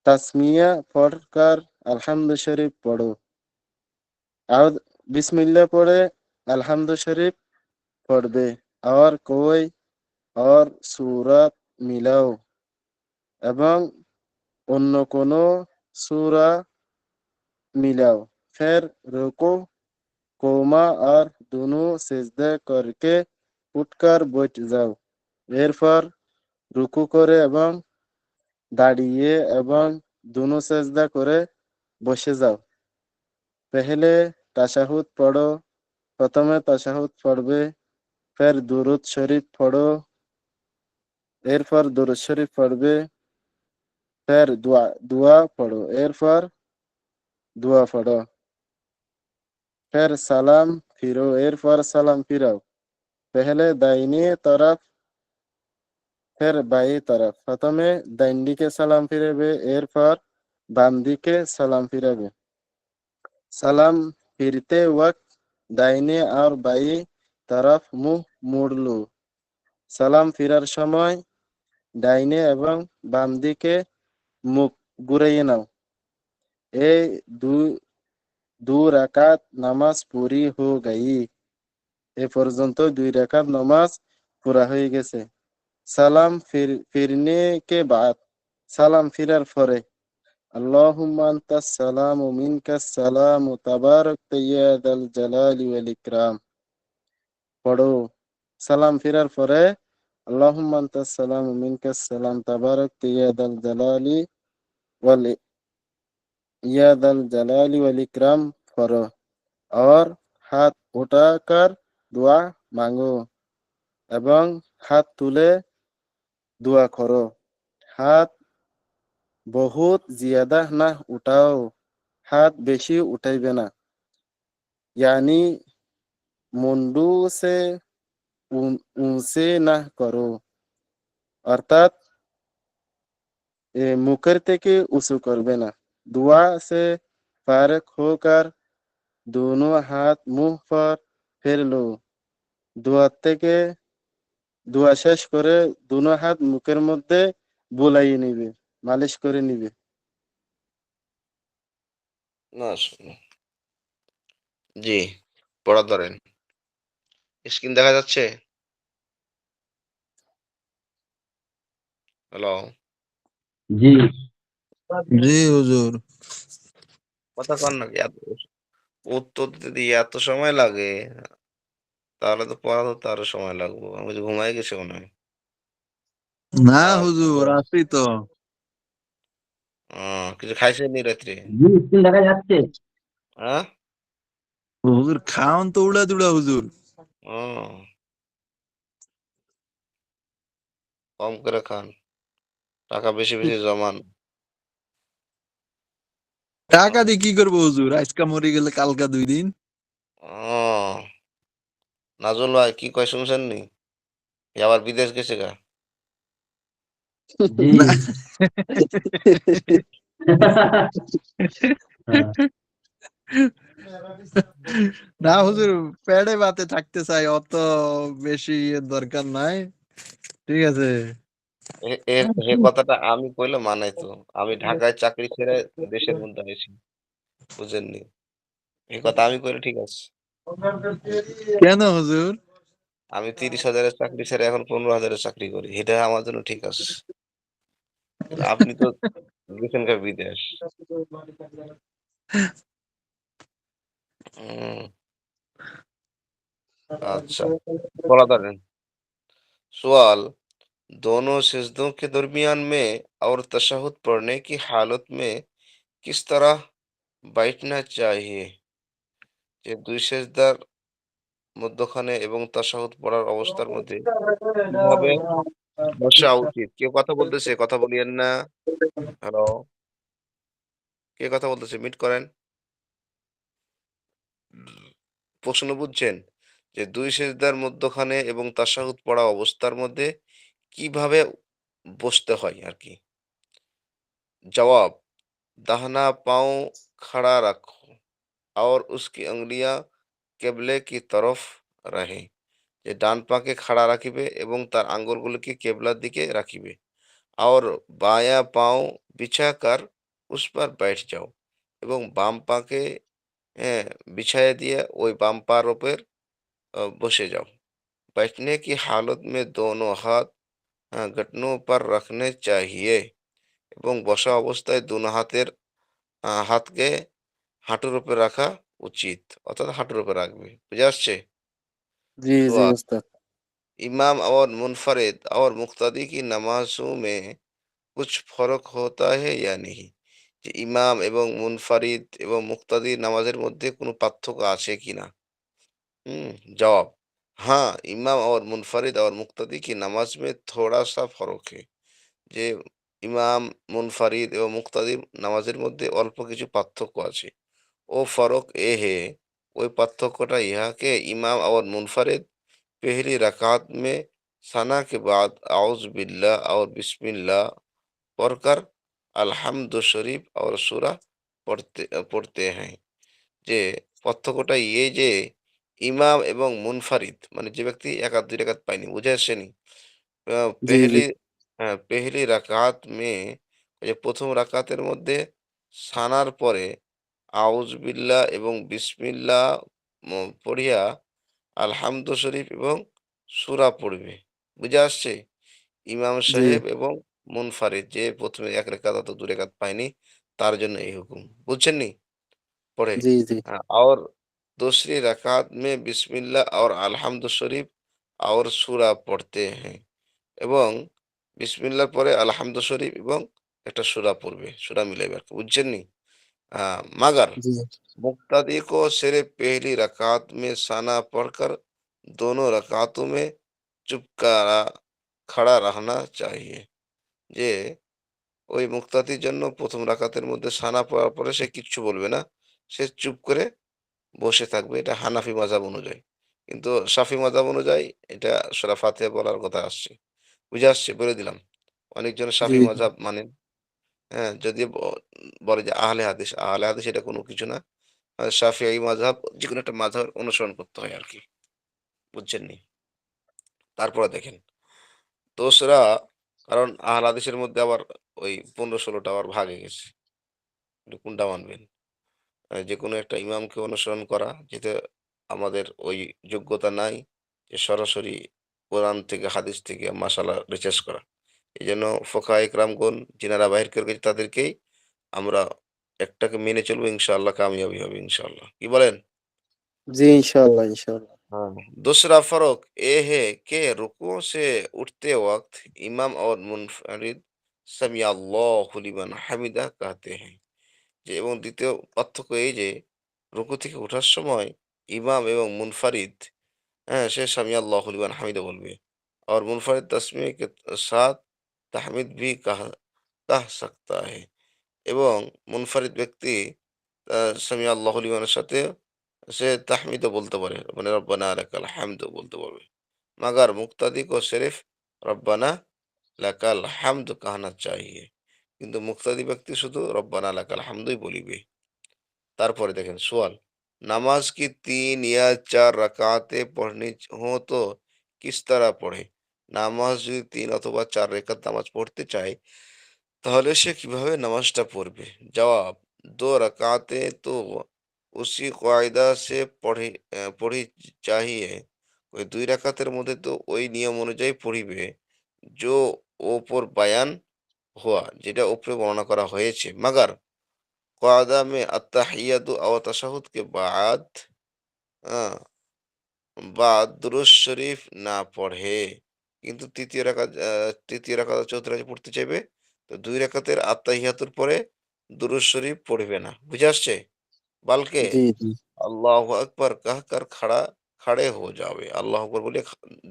C: তাসমিয়া পড়कर আলহামদু শরীফ পড়ো। আর বিসমিল্লাহ পড়ে আলহামদু শরীফ পড়বে। और कोई और सूरत मिलाओ এবং অন্য কোনো सूरा मिलाओ। फिर रुको कोमा और दोनों सिजदे करके उठकर बैठ जाओ। এরপর রুকু করে এবং দাঁড়িয়ে এবং दोनों সেজদা করে বসে যাও। पहले তাশাহুদ পড়ো। প্রথমে তাশাহুদ পড়বে। फिर দুরূদ শরীফ পড়ো। এরপর দুরূদ শরীফ পড়বে। फिर দোয়া পড়ো। এরপর দোয়া পড়ো। फिर সালাম ফিরো। এরপর সালাম ফিরাও। पहले दाहिने तरफ फिर बाई तरफ। প্রথমে ডাইন দিকে সালাম ফিরাবে। এরপর বাম দিকে সালাম ফিরাবে। সালাম ফিরতে वक्त दाहिने और बाई तरफ मुंह मोड़ लो। সালাম ফিরার সময় ডাইনে এবং বাম দিকে মুখ ঘুরিয়ে নাও। এই দু রাকাত নামাজ পুরি হো গই। এ পর্যন্ত 2 রাকাত নামাজ পুরা হয়ে গেছে। সালাম ফিরনে কে বাদ সালাম ফিরার পরে আল্লাহুম্মা আনতাস সালাম ওয়া মিনকাস সালাম তাবারাকতা ইয়া যাল জালালি ওয়াল ইকরাম পড়ো। সালাম ফিরার পরে আল্লাহুম্মা আনতাস সালাম ওয়া মিনকাস সালাম তাবারাকতা ইয়া যাল জালালি ওয়াল ইকরাম পড়ো और হাত উঠাकर দোয়া মাঙ্গো এবং হাত তুলে দোয়া করো। হাত বহুত জিয়াদা না উঠাও। হাত বেশি উঠাইবে না। यानी মুন্ডু সে উঁচে না করো। অর্থাৎ মুখের থেকে উঁচু করবে না। दुआ से फारिग होकर दोनों हाथ मुंह पर फेर लो। দোয়া থেকে দোয়া শেষ করে দুনো হাত মুখের মধ্যে বুলাইয়ে নিবে, মালিশ করে নিবে।
A: মাশাআল্লাহ। জি, পড়া ধরেন। স্ক্রিন দেখা যাচ্ছে? হ্যালো?
B: জি।
E: জি হুজুর।
A: কথা কন না কি? উত্তর যদি এত সময় লাগে, তাহলে তো পড়া ধরতে আরো সময় লাগবে। আমি তো ঘুমায় গেছি মনে হয়।
E: না হুজুর,
A: আচ্ছা।
E: আছি তো।
A: কিছু খাইছেননি রাত্রে?
B: জি, স্ক্রিন দেখা যাচ্ছে।
A: হ্যাঁ?
E: হুজুর খাওন তো উড়া-দুড়া হুজুর।
A: ও কম করে খান। টাকা বেশি, বেশি জমান।
E: টাকা
A: ও
E: দিয়ে কি করবো হুজুর? আজকা মরে গেলে কালকা ২ দিন।
A: ও নাজুল ভাই কি কয় শুনছেননি? এ আবার বিদেশ গেছে গা।
B: জি।
E: না।
B: হ্যাঁ।
E: না হুজুর, পেটে ভাতে থাকতে চাই, অত বেশি ইয়ের দরকার নাই। ঠিক আছে?
A: এ কথাটা আমি কইলে মানাইতো। আমি ঢাকায় চাকরি ছেড়ে দেশের মধ্যে আইছি। বুঝেননি? এই কথা আমি কইলে ঠিক আছে।
E: কেন হুজুর?
A: আমি ৩০,০০০ এর চাকরি ছেড়ে এখন ১৫,০০০ এর চাকরি করি। এটা আমার জন্য ঠিক আছে। কিন্তু আপনি তো গেছেন গা বিদেশ। হুম, अच्छा थोड़ा धरें सवाल दोनों सिजदों के दरमियान में और तशहुद पढ़ने की हालत में किस तरह बैठना चाहिए যে দুই সেজদার মধ্যখানে এবং তাশাহুদ পড়ার অবস্থার মধ্যে কিভাবে বসা উচিত কেউ কথা বলতেছে কথা বলিয়েন না হ্যালো কে কথা বলতেছে মিট করেন প্রশ্ন বুঝছেন যে দুই সেজদার মধ্যখানে এবং তাশাহুদ পড়া অবস্থার মধ্যে কিভাবে বসতে হয় আর কি जवाब दाहिना पाँव खड़ा रखो और उसकी अंगुलियां কেবলে কি তরফ রাহে যে ডান পাকে খাড়া রাখিবে এবং তার আঙ্গুলগুলোকে কেবলার দিকে রাখিবে और बायां पाँव बिछाकर उस पर बैठ जाओ এবং বাম পাকে হ্যাঁ, बिछाए দিয়ে ওই বাম পার উপর বসে যাও बैठने की हालत में दोनों हाथ घुटनों पर रखने चाहिए এবং বসা অবস্থায় দুনো হাতের হাতকে হাঁটুর উপর রাখা উচিত অর্থাৎ হাঁটুর উপর রাখবে বুঝে আসছে
C: জি জি
A: सवाल
C: উস্তাদ।
A: इमाम और मुनफरिद और मुक्तदी की नमाजों में कुछ फर्क होता है या नहीं যে ইমাম এবং মুনফারিদ এবং মুক্তাদির নামাজের মধ্যে কোনো পার্থক্য আছে কিনা जवाब हाँ इमाम और मुनफरिद और मुक्तदी की नमाज में थोड़ा सा फर्क है যে ইমাম মুনফারিদ এবং মুক্তাদির নামাজের মধ্যে অল্প কিছু পার্থক্য আছে ও फर्क ए है ওই পার্থক্যটা ইহাকে ইমাম और मुनफरिद पहली रकात में सना के बाद आउज़ बिल्लाह और बिस्मिल्लाह पढ़कर আলহামদ শরীফ और सूरा পড়তে हैं যে পার্থক্যটা এই যে ইমাম এবং মুনফারিদ মানে যে ব্যক্তি এক আধ দুই রাকাত পায়নি বুঝে আসেনি
C: জি জি
A: পেহলি হ্যাঁ পেহলি রাকাত মে যে প্রথম রাকাতের মধ্যে সানার পরে আউজ বিল্লাহ এবং বিসমিল্লাহ পড়িয়া আলহামদ শরীফ এবং সূরা পড়বে বুঝে আসছে ইমাম
C: জি
A: সাহেব এবং মুনফারিদ যে প্রথমে ১ রাকাত অথবা ২ রাকাত পায়নি তার জন্য এই হুকুম। বুঝছেন নি? পড়ে
C: জি জি
A: और दूसरी रकात में बिस्मिल्लाह और अल्हम्द शरीफ और सूरा पढ़ते हैं এবং বিসমিল্লাহর পরে আলহামদ শরীফ এবং একটা সূরা পড়বে। সূরা মিলাইবে আরকি। বুঝছেন নি? मगर
C: জি
A: मुक्तदी को सिर्फ पहली रकात में सना पढ़कर दोनों रकातों में चुपचारा खड़ा रहना चाहिए। যে ওই মুক্তাদির জন্য ১ম রাকাতের মধ্যে সানা পড়ার পরে সে কিচ্ছু বলবে না। সে চুপ করে বসে থাকবে। এটা হানাফি মাযহাব অনুযায়ী। কিন্তু শাফি মাযহাব অনুযায়ী এটা সূরা ফাতিহা বলার কথা আসছে। বুঝে আসছে? বলে দিলাম। অনেকজন
C: জি
A: শাফি মাযহাব মানেন। হ্যাঁ? যদিও বলে যে আহলে হাদিস। আহলে হাদিস এটা কোনো কিছু না। শাফিঈ মাযহাব যেকোনো একটা মাযহাবের অনুসরণ করতে হয় আরকি। বুঝছেন নি? তারপরে দেখেন দোসরা কারণ আহলে হাদিসের মধ্যে আবার ওই ১৫-১৬ টা আবার ভাগ হয়ে গেছে। আপনি কোনটা মানবেন? যেকোনো একটা ইমামকে অনুসরণ করা যেটা আমাদের ওই যোগ্যতা নাই যে সরাসরি কোরআন থেকে হাদিস থেকে মাসালা রিসার্চ করা। এজন্য ফোকায়ে ইকরামগণ যিনারা বাহির করে গেছে তাদেরকেই আমরা একটাকে মেনে চলবো ইনশাআল্লাহ কামিয়াবি হবে ইনশাআল্লাহ। কি বলেন?
C: जी इंशाल्लाह इंशाल्लाह।
A: हाँ। दूसरा फ़र्क ये है कि रुकू से उठते वक़्त इमाम और मुनफ़रिद समी अल्लाहु लिमन हामिदा कहते हैं। যে এবং দ্বিতীয় পার্থক্য এই যে রুকু থেকে ওঠার সময় ইমাম এবং মুনফারিদ হ্যাঁ সে সামি আল্লাহু লিমান হামিদা বলবে और मुनफरिद तस्मीह के साथ তাহমিদ भी कह सकता है এবং মুনফারিদ ব্যক্তি সামি আল্লাহু লিমানের সাথে সে তাহমিদও বলতে পারে মানে রব্বানা লাকাল হামদও বলতে পারবে मगर मुक्तदी को सिर्फ रब्बाना লাকাল হামদ कहना चाहिए কিন্তু মুক্তাদি ব্যক্তি শুধু রব্বানা লাকাল হামদই বলিবে तारपरे देखें सवाल नमाज की 3 या 4 रकातें पढ़नी हो तो किस तरह पढ़े নামাজ যদি ৩ অথবা ৪ রেখাত নামাজ পড়তে চায় তাহলে সে কিভাবে নামাজটা পড়বে জবাব 2 रकातें तो उसी कायदा से পড়ি चाहिए ওই 2 রাকাতের মধ্যে তো ওই নিয়ম অনুযায়ী পড়িবে जो ওপর বায়ান হুয়া যেটা উপরে বর্ণনা করা হয়েছে মাগার कायदा में अत्तहिय्यातु और तशहुद के बाद दुरूद শরীফ না পড়ে কিন্তু তৃতীয় রাকাত চতুর্থ রাকাত পড়তে চাইবে তো ২ রাকাতের আত্তাহিয়াতুর পরে দুরূদ শরীফ পড়বে না। বুঝে আসছে? বলকে
C: जी जी
A: আল্লাহু আকবার कहकर खड़े हो जावे। আল্লাহু আকবার বলে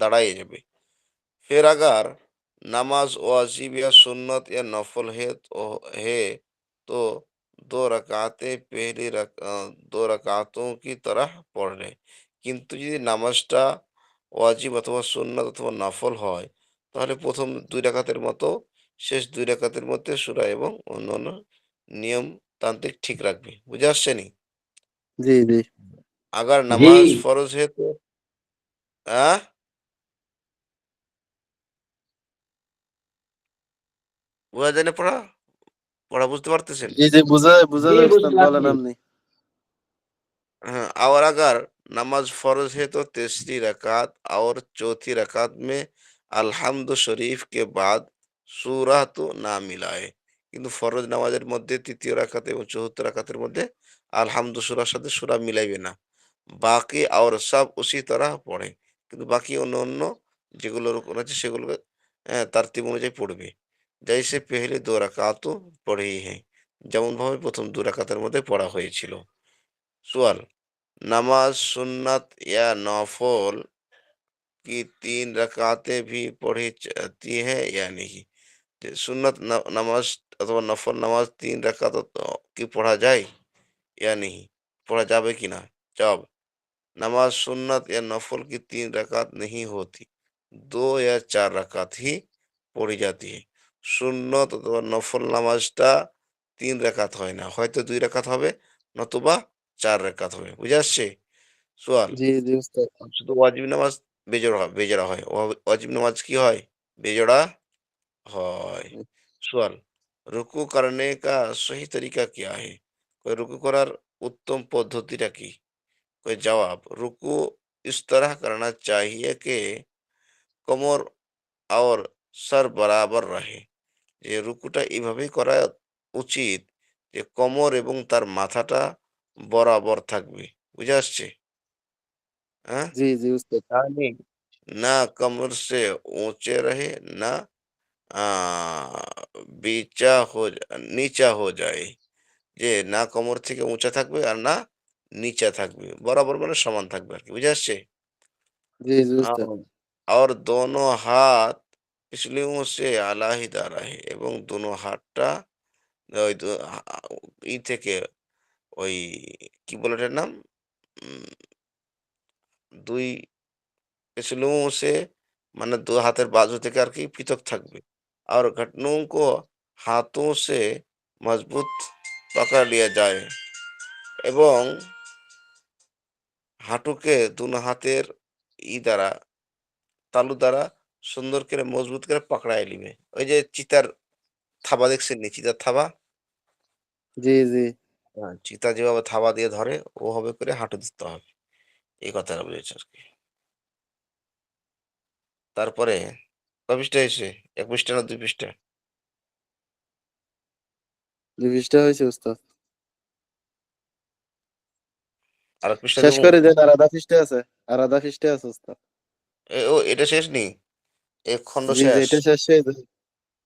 A: দাঁড়ায় যাবে। फिर अगर नमाज वाजिब या सुन्नत या नफल तो 2 रकातें 2 रकातों की तरह पढ़ लें। কিন্তু যদি নামাজটা ওয়াজিব অথবা সুন্নাত অথবা নফল হয় তাহলে প্রথম ২ রাকাতের মতো শেষ ২ রাকাতের মধ্যে সূরা এবং অন্যান্য নিয়মতান্ত্রিক ঠিক রাখবে। বুঝে আসছে নি?
C: जी जी
A: अगर
B: জি
A: नमाज फर्ज है तो আহ? বোঝা যায় না পড়া? পড়া বুঝতে পারতেছেন?
C: जी जी बुझा बुझा
B: জি
C: যায় উস্তাদ
B: বুঝতে
C: বলেন
B: পারছি
C: আপনি।
A: हाँ, और अगर नमाज फर्ज है तो तीसरी रकात और चौथी रकात में আলহামদু শরীফ के बाद सूरा तो ना मिलाए কিন্তু ফরজ নামাজের মধ্যে তৃতীয় রাকাত এবং চতুর্থ রাকাতের মধ্যে আলহামদু সূরার সাথে সূরা মিলাইবে না বাকি और सब उसी तरह পড়ে কিন্তু বাকি অন্য যেগুলো রুকুন আছে সেগুলোকে তারতিব অনুযায়ী পড়বে जैसे पहले 2 रकातों पढ़ी हैं যেমন ভাবে প্রথম 2 রাকাতের মধ্যে পড়া হয়েছিল सवाल नमाज सुन्नत या नौफल की 3 रकातें भी पढ़ी जाती है या नहीं? যে সুন্নাত নামাজ অথবা নফল নামাজ ৩ রাকাত কি পড়া যায়? ইয়া নেহি পড়া যাবে কিনা? জবাব नमाज सुन्नत या नफल की 3 रकात नहीं होती 2 या 4 रकात ही পড়ি जाती है সুন্নত অথবা নফল নামাজটা ৩ রাকাত হয় না হয়তো ২ রাকাত হবে নতুবা ৪ রাকাত হবে বুঝে আসছে সোয়াল
C: जी जी उस्ताद।
A: শুধু ওয়াজিব নামাজ বেজোড়া হয় ওয়াজিব নামাজ কি হয় বেজোড়া হয় সোয়াল রুকু करने का सही तरीका क्या है कोई रुकू করার উত্তম পদ্ধতিটা কি कोई जवाब रुकू इस तरह करना चाहिए कि कमर और सर बराबर रहे যে রুকুটা এভাবেই করা উচিত যে কোমর এবং তার মাথাটা বরাবর থাকবে বুঝে আসছে হ্যাঁ
C: जी जी उस्ताद।
A: यानी ना कमर से ऊंचे रहे ना नीचा हो যায় যে না কোমর থেকে উঁচা থাকবে আর না নিচা থাকবে বরাবর মানে সমান থাকবে আর কি বুঝে আসছে
C: जी जी उस्ताद।
A: আম, और दोनों हाथ পিছলিও সে আলাহিদা রাহে এবং দোনো হাতটা ওই ই থেকে ওই কি বলে এটার নাম উম, ২ पिछलुओं से माने 2 हाथের बाजू থেকে আর কি পৃথক থাকবে। और घुटनों को हाथों से मजबूत पकड़ लिया जाए এবং হাঁটুকে দুনো হাতের দ্বারা তালু দ্বারা সুন্দর করে মজবুত করে পাকড়ায় নিবে। ওই যে চিতার থাবা দেখছেন নি? চিতার থাবা?
C: জি, জি।
A: হ্যাঁ, চিতা যেভাবে থাবা দিয়ে ধরে ওভাবে করে হাঁটু দিতে হবে। এই কথাটা বুঝেছে আরকি। তারপরে কয় পৃষ্ঠা হইছে? ১ পৃষ্ঠা না ২ পৃষ্ঠা?
C: ২ পৃষ্ঠা হইছে উস্তাদ।
A: আরেক পৃষ্ঠা
C: শেষ
A: দিমু?
C: করে দেন, আর আধা পৃষ্ঠা আছে। আর আধা পৃষ্ঠা আছে উস্তাদ।
A: এটা শেষ নি? এই খণ্ড
C: জি, জি,
A: শেষ?
C: এটা শেষ হয়ে যায়।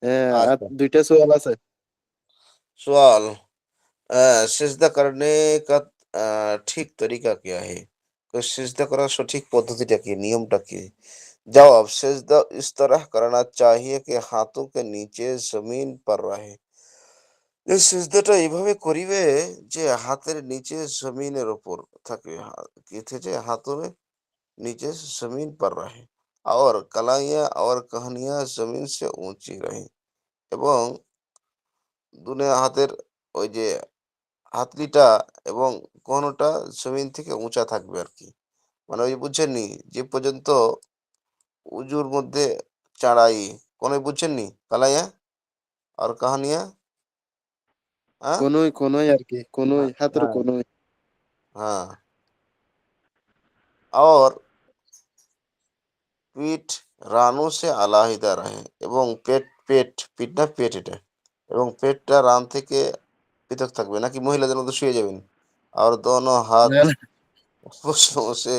C: হ্যাঁ, আর
A: আচ্ছা।
C: ২ টা সোয়াল আছে।
A: सवाल सिजदा करने का ठीक तरीका क्या है? तो सिजदा করার সঠিক পদ্ধতিটা কি? নিয়মটা কি? जवाब सिजदा इस तरह करना चाहिए कि हाथों के नीचे जमीन पर रहे। এই সিজদাটা এইভাবে করিবে যে হাতের নিচে জমিনের উপর থাকে। যে হাতের নিচে जमीन पर रहे और कलाइयाँ और कहनियाँ जमीन से ऊंची रहे এবং দুনে হাতের ওই যে হাতলিটা এবং কোনোটা জমিন থেকে উঁচা থাকবে আরকি। মানে ওই বুঝছেননি? যে পর্যন্ত উজুর মধ্যে চাড়াই। কোন বুঝছেননি? কালাইয়া? আর কাহানিয়া? হ্যাঁ?
C: কোনই আরকি। কোনই,
A: হ্যাঁ,
C: হাতের
A: হ্যাঁ,
C: কোনই।
A: হ্যাঁ। और পিঠ রানু সে আলাহিদা রাহে এবং পিঠ না পেট এটা। এবং পেটটা রান থেকে পৃথক থাকবে। নাকি মহিলাদের মতো শুয়ে যাবেন? আর দোনো হাত
C: না, না।
A: প্রশ্নও সে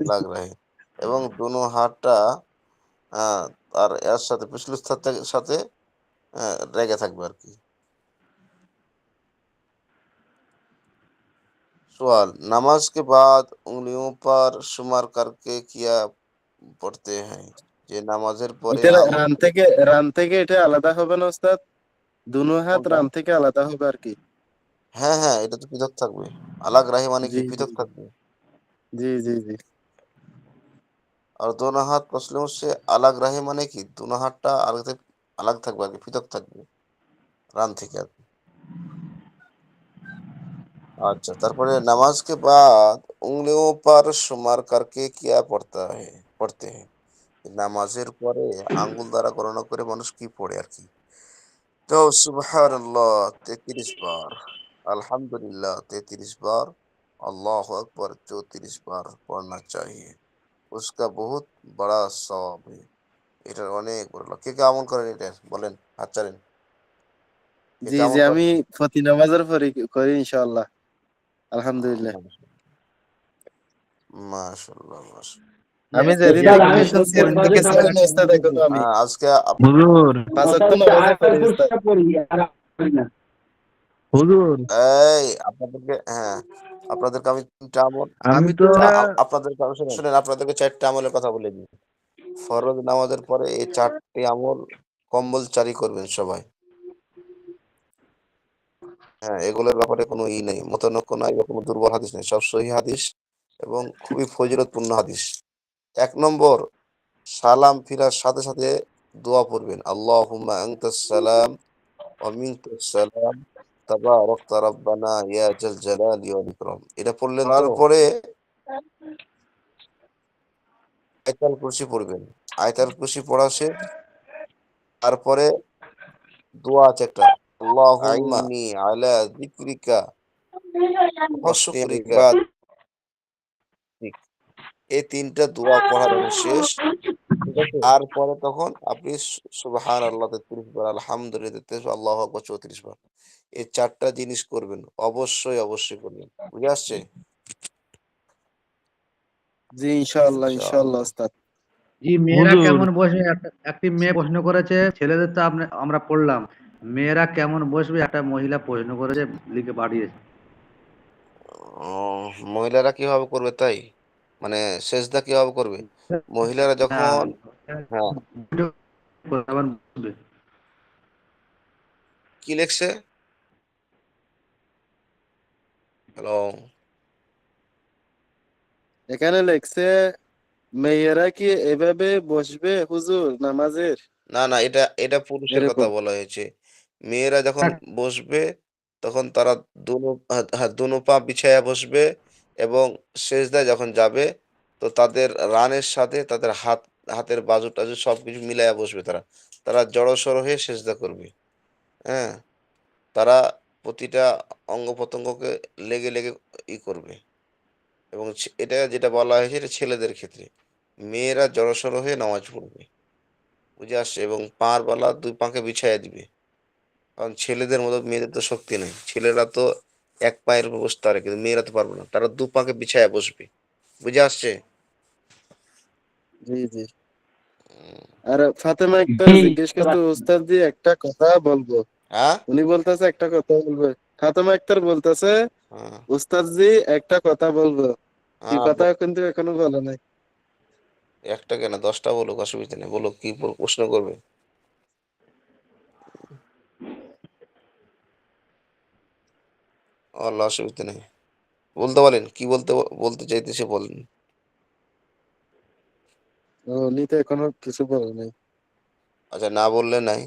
A: লাগ রাহে এবং দোনো হাতটা আ আর এর সাথে পিছলের সাথে লেগে থাকবে আরকি। सवाल नमाज के बाद उंगलियों पर शुमार करके किया पढ़ते हैं যে নামাজের পরে
C: এটা
A: আঙ্গুল
C: রান থেকে এটা আলাদা হবে না উস্তাদ? দুনো হাত
A: কোনটা?
C: রান থেকে আলাদা হবে আরকি।
A: হ্যাঁ, হ্যাঁ, এটা তো পৃথক থাকবে। আলাগ রাহি মানে
C: জি,
A: কি
C: জি,
A: পৃথক থাকবে।
C: জি, জি, জি।
A: আর দোনো হাত পসলিयों से अलग रहे মানে কি? দোনো হাতটা আলাগ থাকবে আরকি, পৃথক থাকবে রান থেকে আরকি। আচ্ছা, তারপরে নামাজ के बाद उंगलियों पर शुमार करके क्या पढ़ते हैं। নামাজের পরে আঙ্গুল দ্বারা গণনা করে মানুষ কি পড়ে আরকি। तो सुबहानअल्लाह 33 बार, अल्हम्दुलिल्लाह 33 बार, अल्लाह अकबर 34 बार पढ़ना चाहिए। उसका बहुत बड़ा सवाब है। এটার অনেক বড় কে আমল করেন এটার? বলেন, হাত চাড়েন।
C: জি,
A: কে
C: জি,
A: আমল
C: আমি
A: করেন?
C: প্রতি নামাজের পরে করি ইনশাআল্লাহ। আলহামদুলিল্লাহ।
A: মাশাআল্লাহ, মাশাআল্লাহ।
C: আমি যেদিন
B: উস্তাদ
C: থেকে
B: আমি
C: মিশন
B: পড়ি
C: থেকে
B: না,
C: ছিলেন উস্তাদ, এখনো আমি
A: আজকে
E: হুজুর
C: ৫ ওয়াক্ত নামাজই পড়ি উস্তাদ।
B: পড়ি আর পড়ি না।
E: হুজুর
A: এই আপনাদেরকে আপনাদেরকে আমি ৩ টা আমল
E: আমি তো
A: আপনাদেরকে আমি শুনেন আপনাদেরকে ৪ টা আমলের কথা বলে দিই। ফরজ নামাজের পরে এই ৪ টি আমল কম্পালসারি করবেন সবাই। হ্যাঁ, এগুলোর ব্যাপারে কোনো নেই, মতানৈক্য নাই বা কোনো দুর্বল হাদিস নেই। সব সহিহ হাদিস এবং খুবই ফজিলতপূর্ণ হাদিস। ১ নম্বর সালাম ফিরার সাথে, সাথে দোয়া পড়বেন। আল্লাহুম্মা আনতাস সালাম ওয়া মিনকাস সালাম তাবারাকতা রাব্বানা ইয়া জাল জালালি ওয়াল ইকরাম। এটা পড়লেন তো পরে আয়াতুল কুরসি পড়বেন। আয়াতুল কুরসি পড়া শেষ, তারপরে দোয়া আছে একটা। আল্লাহুম্মা আইন্নি আলা যিকরিকা ওয়া শুকরিকা এই ৩ টা দোয়া পড়া যখন শেষ, ঠিক আছে? তারপরে তখন আপনি সুবহানাল্লাহ ৩৩ বার, আলহামদুলিল্লাহ ৩৩ বার, আল্লাহু আকবার ৩৪ বার। এই ৪ টা জিনিস করবেন। অবশ্যই, অবশ্যই করবেন। বুঝে আসছে?
C: জি, ইনশাআল্লাহ, ইনশাআল্লাহ
A: ইনশাআল্লাহ।
C: উস্তাদ।
F: জি, মেয়েরা
E: হুজুর
F: কেমন বসবে? একটি মেয়ে প্রশ্ন করেছে, ছেলেদের তো আমরা পড়লাম। মেয়েরা কেমন বসবে? একটা মহিলা প্রশ্ন করেছে, লিখে পাঠিয়েছে।
A: ও মহিলারা কিভাবে করবে তাই? মানে সেজদা কিভাবে করবে? মহিলারা
F: হ্যাঁ,
A: যখন হ্যাঁ,
F: আবার বসবে।
A: কি লেখছে? হ্যালো?
C: এখানে লেখছে, মেয়েরা কি এভাবে বসবে হুজুর নামাজের?
A: না, এটা পুরুষের কথা
C: এরকম।
A: বলা হয়েছে। মেয়েরা যখন বসবে তখন তারা দোনো পা বিছাইয়া বসবে এবং সেজদায় যখন যাবে তো তাদের রানের সাথে তাদের হাতের বাজু-টাজু সবকিছু মিলাইয়া বসবে তারা। তারা জড়সড় হয়ে সেজদা করবে। হ্যাঁ? তারা প্রতিটা অঙ্গ-প্রত্যঙ্গকে লেগে করবে। এবং এটা যেটা বলা হয়েছে এটা ছেলেদের ক্ষেত্রে। মেয়েরা জড়সড় হয়ে নামাজ পড়বে। বুঝে আসছে? এবং পা'র বালা ২ পাকে বিছাইয়া দিবে। কারণ ছেলেদের মতো মেয়েদের তো শক্তি নাই। ছেলেরা তো ১ পায়ের উপর বসতে পারে কিন্তু মেয়েরা তো পারবে না। তারা ২ পাকে বিছাইয়া বসবে। বুঝে আসছে?
C: জি জি। আর ফাতেমা একটা
B: জি,
C: জিজ্ঞেস করতে ওস্তাদ জি একটা কথা বলবো।
A: হ্যাঁ?
C: উনি বলতেছে একটা কথা বলবে। ফাতেমা আক্তার বলতেছে
A: হ্যাঁ,
C: ওস্তাদ জি একটা কথা বলবো। কি
A: হ্যাঁ,
C: কথা কিন্তু এখনো বলে নাই।
A: একটা কেন ১০ টা বলুক অসুবিধা নেই। বলুক কি প্রশ্ন করবে? আল্লাহ অসুবিধা নেই। বলতে বলেন। কি বলতে চাইতেছে বলেন।
C: উনি তো এখনো কিছু বলে নাই।
A: আচ্ছা না বললে নাই।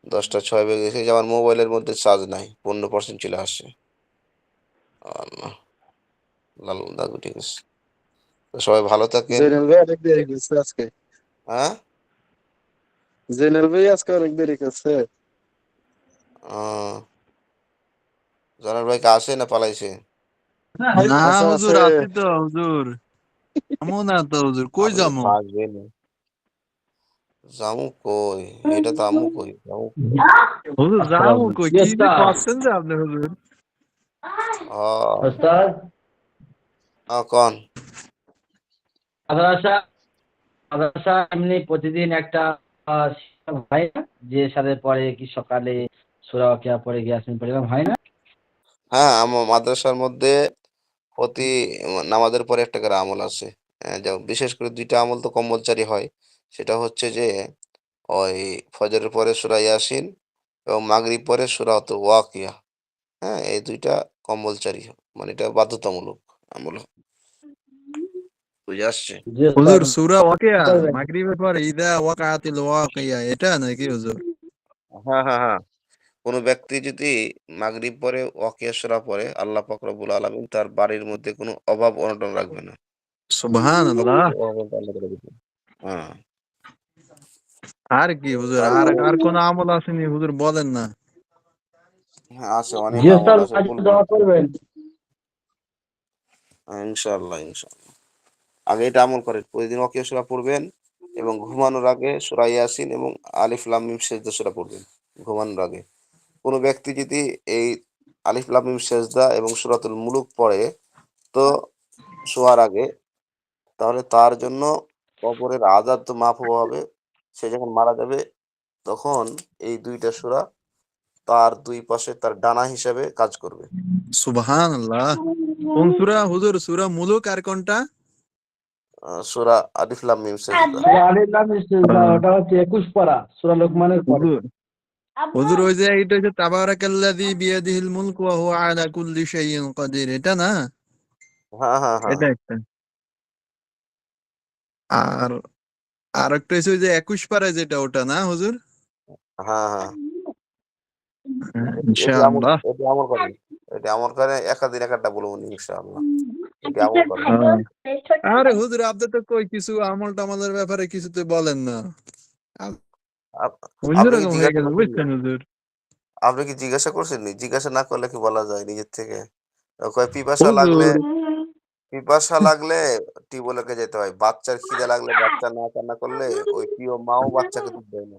A: ১০ টা ৬ বেজে গেছে। এই যে আমার মোবাইলের মধ্যে চার্জ নাই। ১৫% চলে আসছে। আল্লাহ! লাল দাগু ঠিক আছে। তো সবাই ভালো থাকেন।
C: জেনারেল ভাই অনেক দেরি করছে আজকে।
A: হ্যাঁ?
C: জেনারেল ভাই আজকে অনেক দেরি করছে।
A: ও জানার ভাই কি আছে না পালাইছে?
E: না
C: আচ্ছা
E: হুজুর
C: আছে।
E: আছি তো হুজুর। আমু না তো হুজুর, কই
A: আপনি
E: যামু?
A: থাকবেন। জামু কই? এটা তো আম্মু কই? জামু কই?
E: হুজুর যামু কই?
B: জি
E: কি যে
B: ওস্তাদ।
E: করছেন যে আপনি হুজুর?
A: ও
B: ওস্তাদ
A: কন।
B: মাদ্রাসা মাদ্রাসা এমনি প্রতিদিন একটা শিক্ষক হয় না? যে সাথে পড়ে কি সকালে সূরা ওয়াকিয়া পড়ে ইয়াসিন পড়ে এরকম হয় না?
A: হ্যাঁ, মাদ্রাসার মধ্যে প্রতি নামাজের পরে একটা করে আমল আছে। যেমন বিশেষ করে ২ টা আমল তো কম্পালসারি হয়। সেটা হচ্ছে যে ওই ফজরের পরে সূরা ইয়াসিন এবং মাগরিব পরে সূরাতুল ওয়াকিয়া। হ্যাঁ? এই ২ টা কম্পালসারি। মানে এটা বাধ্যতামূলক আমল। বুঝে আসছে?
B: জি ওস্তাদ
E: হুজুর সূরা ওয়াকিয়া
B: করবেন।
E: মাগরিবের পরে ইদা ওয়াকাতিল ওয়াকিয়া এটা নাকি হুজুর?
A: হ্যাঁ, হ্যাঁ, হ্যাঁ। কোন ব্যক্তি যদি মাগরিব পড়ে, ওয়াকিয়া সূরা পড়ে, আল্লাহ পাক রব্বুল আলামিন তার বাড়ির মধ্যে কোনো অভাব-অনটন রাখবে না।
E: সুবহানাল্লাহ।
A: সব অভাব-অনটন আল্লাহ করে দিবেন। হ্যাঁ,
E: আর কি হুজুর?
A: তার
E: আর
A: মানে
E: আর কোন আমল আসেনি হুজুর বলেন না।
A: হ্যাঁ, আছে অনেক
B: জি
A: আমল
B: ওস্তাদ
A: আছে
B: আজ
A: বলবো
B: দোয়া
A: ইনশাআল্লাহ।
B: করবেন।
A: ইনশাআল্লাহ। আগে এটা আমল করেন। প্রতিদিন ওয়াকিয়া সূরা পড়বেন এবং ঘুমানোর আগে সূরা ইয়াসিন এবং আলিফ লাম মিম সেজদা সূরা পড়বেন, ঘুমানোর আগে। কোন ব্যক্তি যদি এই আলিফ লাম মিম সেজদা এবং সূরাতুল মুলুক পড়ে তো শোয়ার আগে তাহলে তার জন্য কবরের আযাব তো মাফ হওয়া হবে। সে যখন মারা যাবে তখন এই ২ টা সূরা তার ২ পাশে তার ডানা হিসেবে কাজ করবে।
E: সুবহানাল্লাহ। কোন সূরা হুজুর? সূরা মুলুক আর কোনটা?
A: সূরা আলিফ লাম মিম সেজদা।
B: সূরা আলিফ লাম মিম সিজদা
E: আহ,
B: ওটা হচ্ছে ২১ পারা সূরা লোকমানের পরে।
E: হুজুর হুজুর ওই যে এটা হচ্ছে তাবারাকাল্লাযী বিয়াদিহিল মুলকু ওয়া হুয়া আলা কুল্লি শাইইন কাদির এটা না?
A: হ্যাঁ।
E: এটা একটা। আর আরেকটা হচ্ছে ওই যে ২১ পারায় যেটা ওটা না হুজুর?
A: হ্যাঁ।
E: ইনশাআল্লাহ।
A: এটি আমল করেন। এটি আমল করে একাদিন একাড্ডা বলবো ইনশাআল্লাহ। এটি আমল করেন।
E: হ্যাঁ। আরে হুজুর আপনি তো কই কিছু আমল টামলের ব্যাপারে কিছুতে বলেন না। আপ-
A: আপ আপনি কি
E: অন্যরকম হয়ে
A: জিজ্ঞাসা
E: গেছে
A: করছেননি?
E: বুঝছেন হুজুর?
A: আপনি কি জিজ্ঞাসা করছেননি? জিজ্ঞাসা না করলে কি বলা যায় নিজের থেকে? কয়
E: হুজুর
A: পিপাসা লাগলে টিউবওয়েলকে যেতে হয়। বাচ্চার খিদে লাগলে বাচ্চা না কান্না করলে ওই প্রিয় মাও বাচ্চাকে দুধ দেয় না।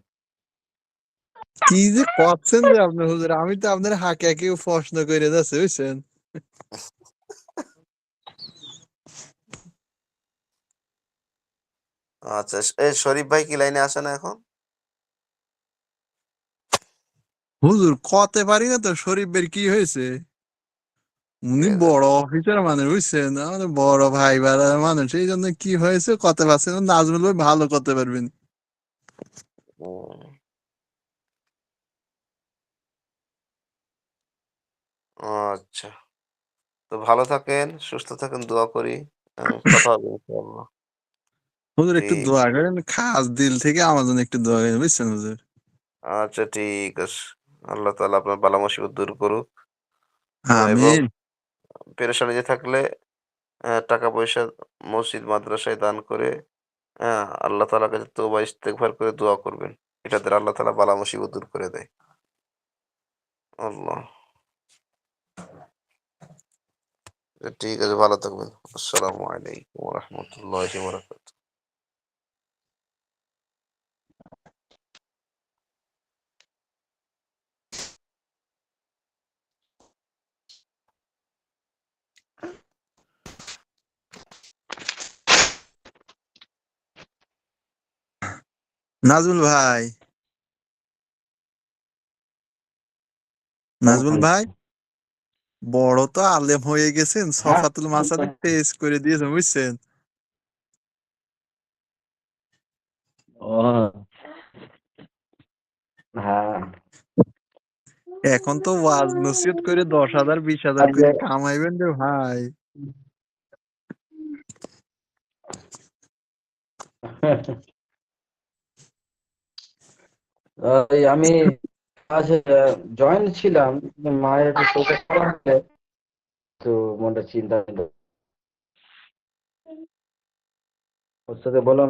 E: কি যে করছেন যে আপনি হুজুর, আমি তো আপনার হাকে হাকে প্রশ্ন করে যাচ্ছি বুঝছেন?
A: আচ্ছা, শরীফ ভাই কি লাইনে আসে না এখন?
E: হুজুর কতে পারি না তো শরীফ বের কি হয়েছে? উনি
A: কে
E: বড়
A: জানে?
E: অফিসার মানুষ বুঝছেন, আমাদের বড় ভাই বাড়ার মানুষ, এই জন্য কি হয়েছে কতে পারছেন না। নাজমুল ভাই ভালো করতে পারবেন।
A: হুম, আচ্ছা। তো ভালো থাকেন, সুস্থ থাকেন, দোয়া করি। কথা হবে ইনশাআল্লাহ।
E: হুজুর একটু
A: ঠিক
E: দোয়া করেন, খাস দিল থেকে আমার জন্য একটু দোয়া করেন বুঝছেন হুজুর?
A: আচ্ছা ঠিক আছে। আল্লাহ তাআলা আপনার বালা মুসিবত দূর করুক। এবং
E: আমিন।
A: পেরেশানিতে থাকলে টাকা পয়সা মসজিদ মাদ্রাসায় দান করে আল্লাহ তাআলার কাছে তওবা ইস্তেগফার করে দোয়া করবেন। এটা দ্বারা আল্লাহ তাআলা বালা মুসিবত দূর করে দেয়। আল্লাহ। ঠিক আছে, ভালো থাকবেন। আসসালামু আলাইকুম ওয়া রাহমাতুল্লাহি ওয়া বারাকাতুহু।
E: নাজমুল ভাই, নাজমুল ভাই, বড় তো আলেম হয়ে গেছেন, সফাতুল মাসাদি পেশ করে দিয়েছেন, বুঝছেন?
B: ও হ্যাঁ,
E: এখন তো ওয়াজ নসিহত করে 10,000 20,000 করে কামাইবেন রে ভাই।
B: আমি আজ জয়েন ছিলাম, মায়ের একটু শরীরটা খারাপ হলে তো মনটা চিন্তা, ওর সাথে বললাম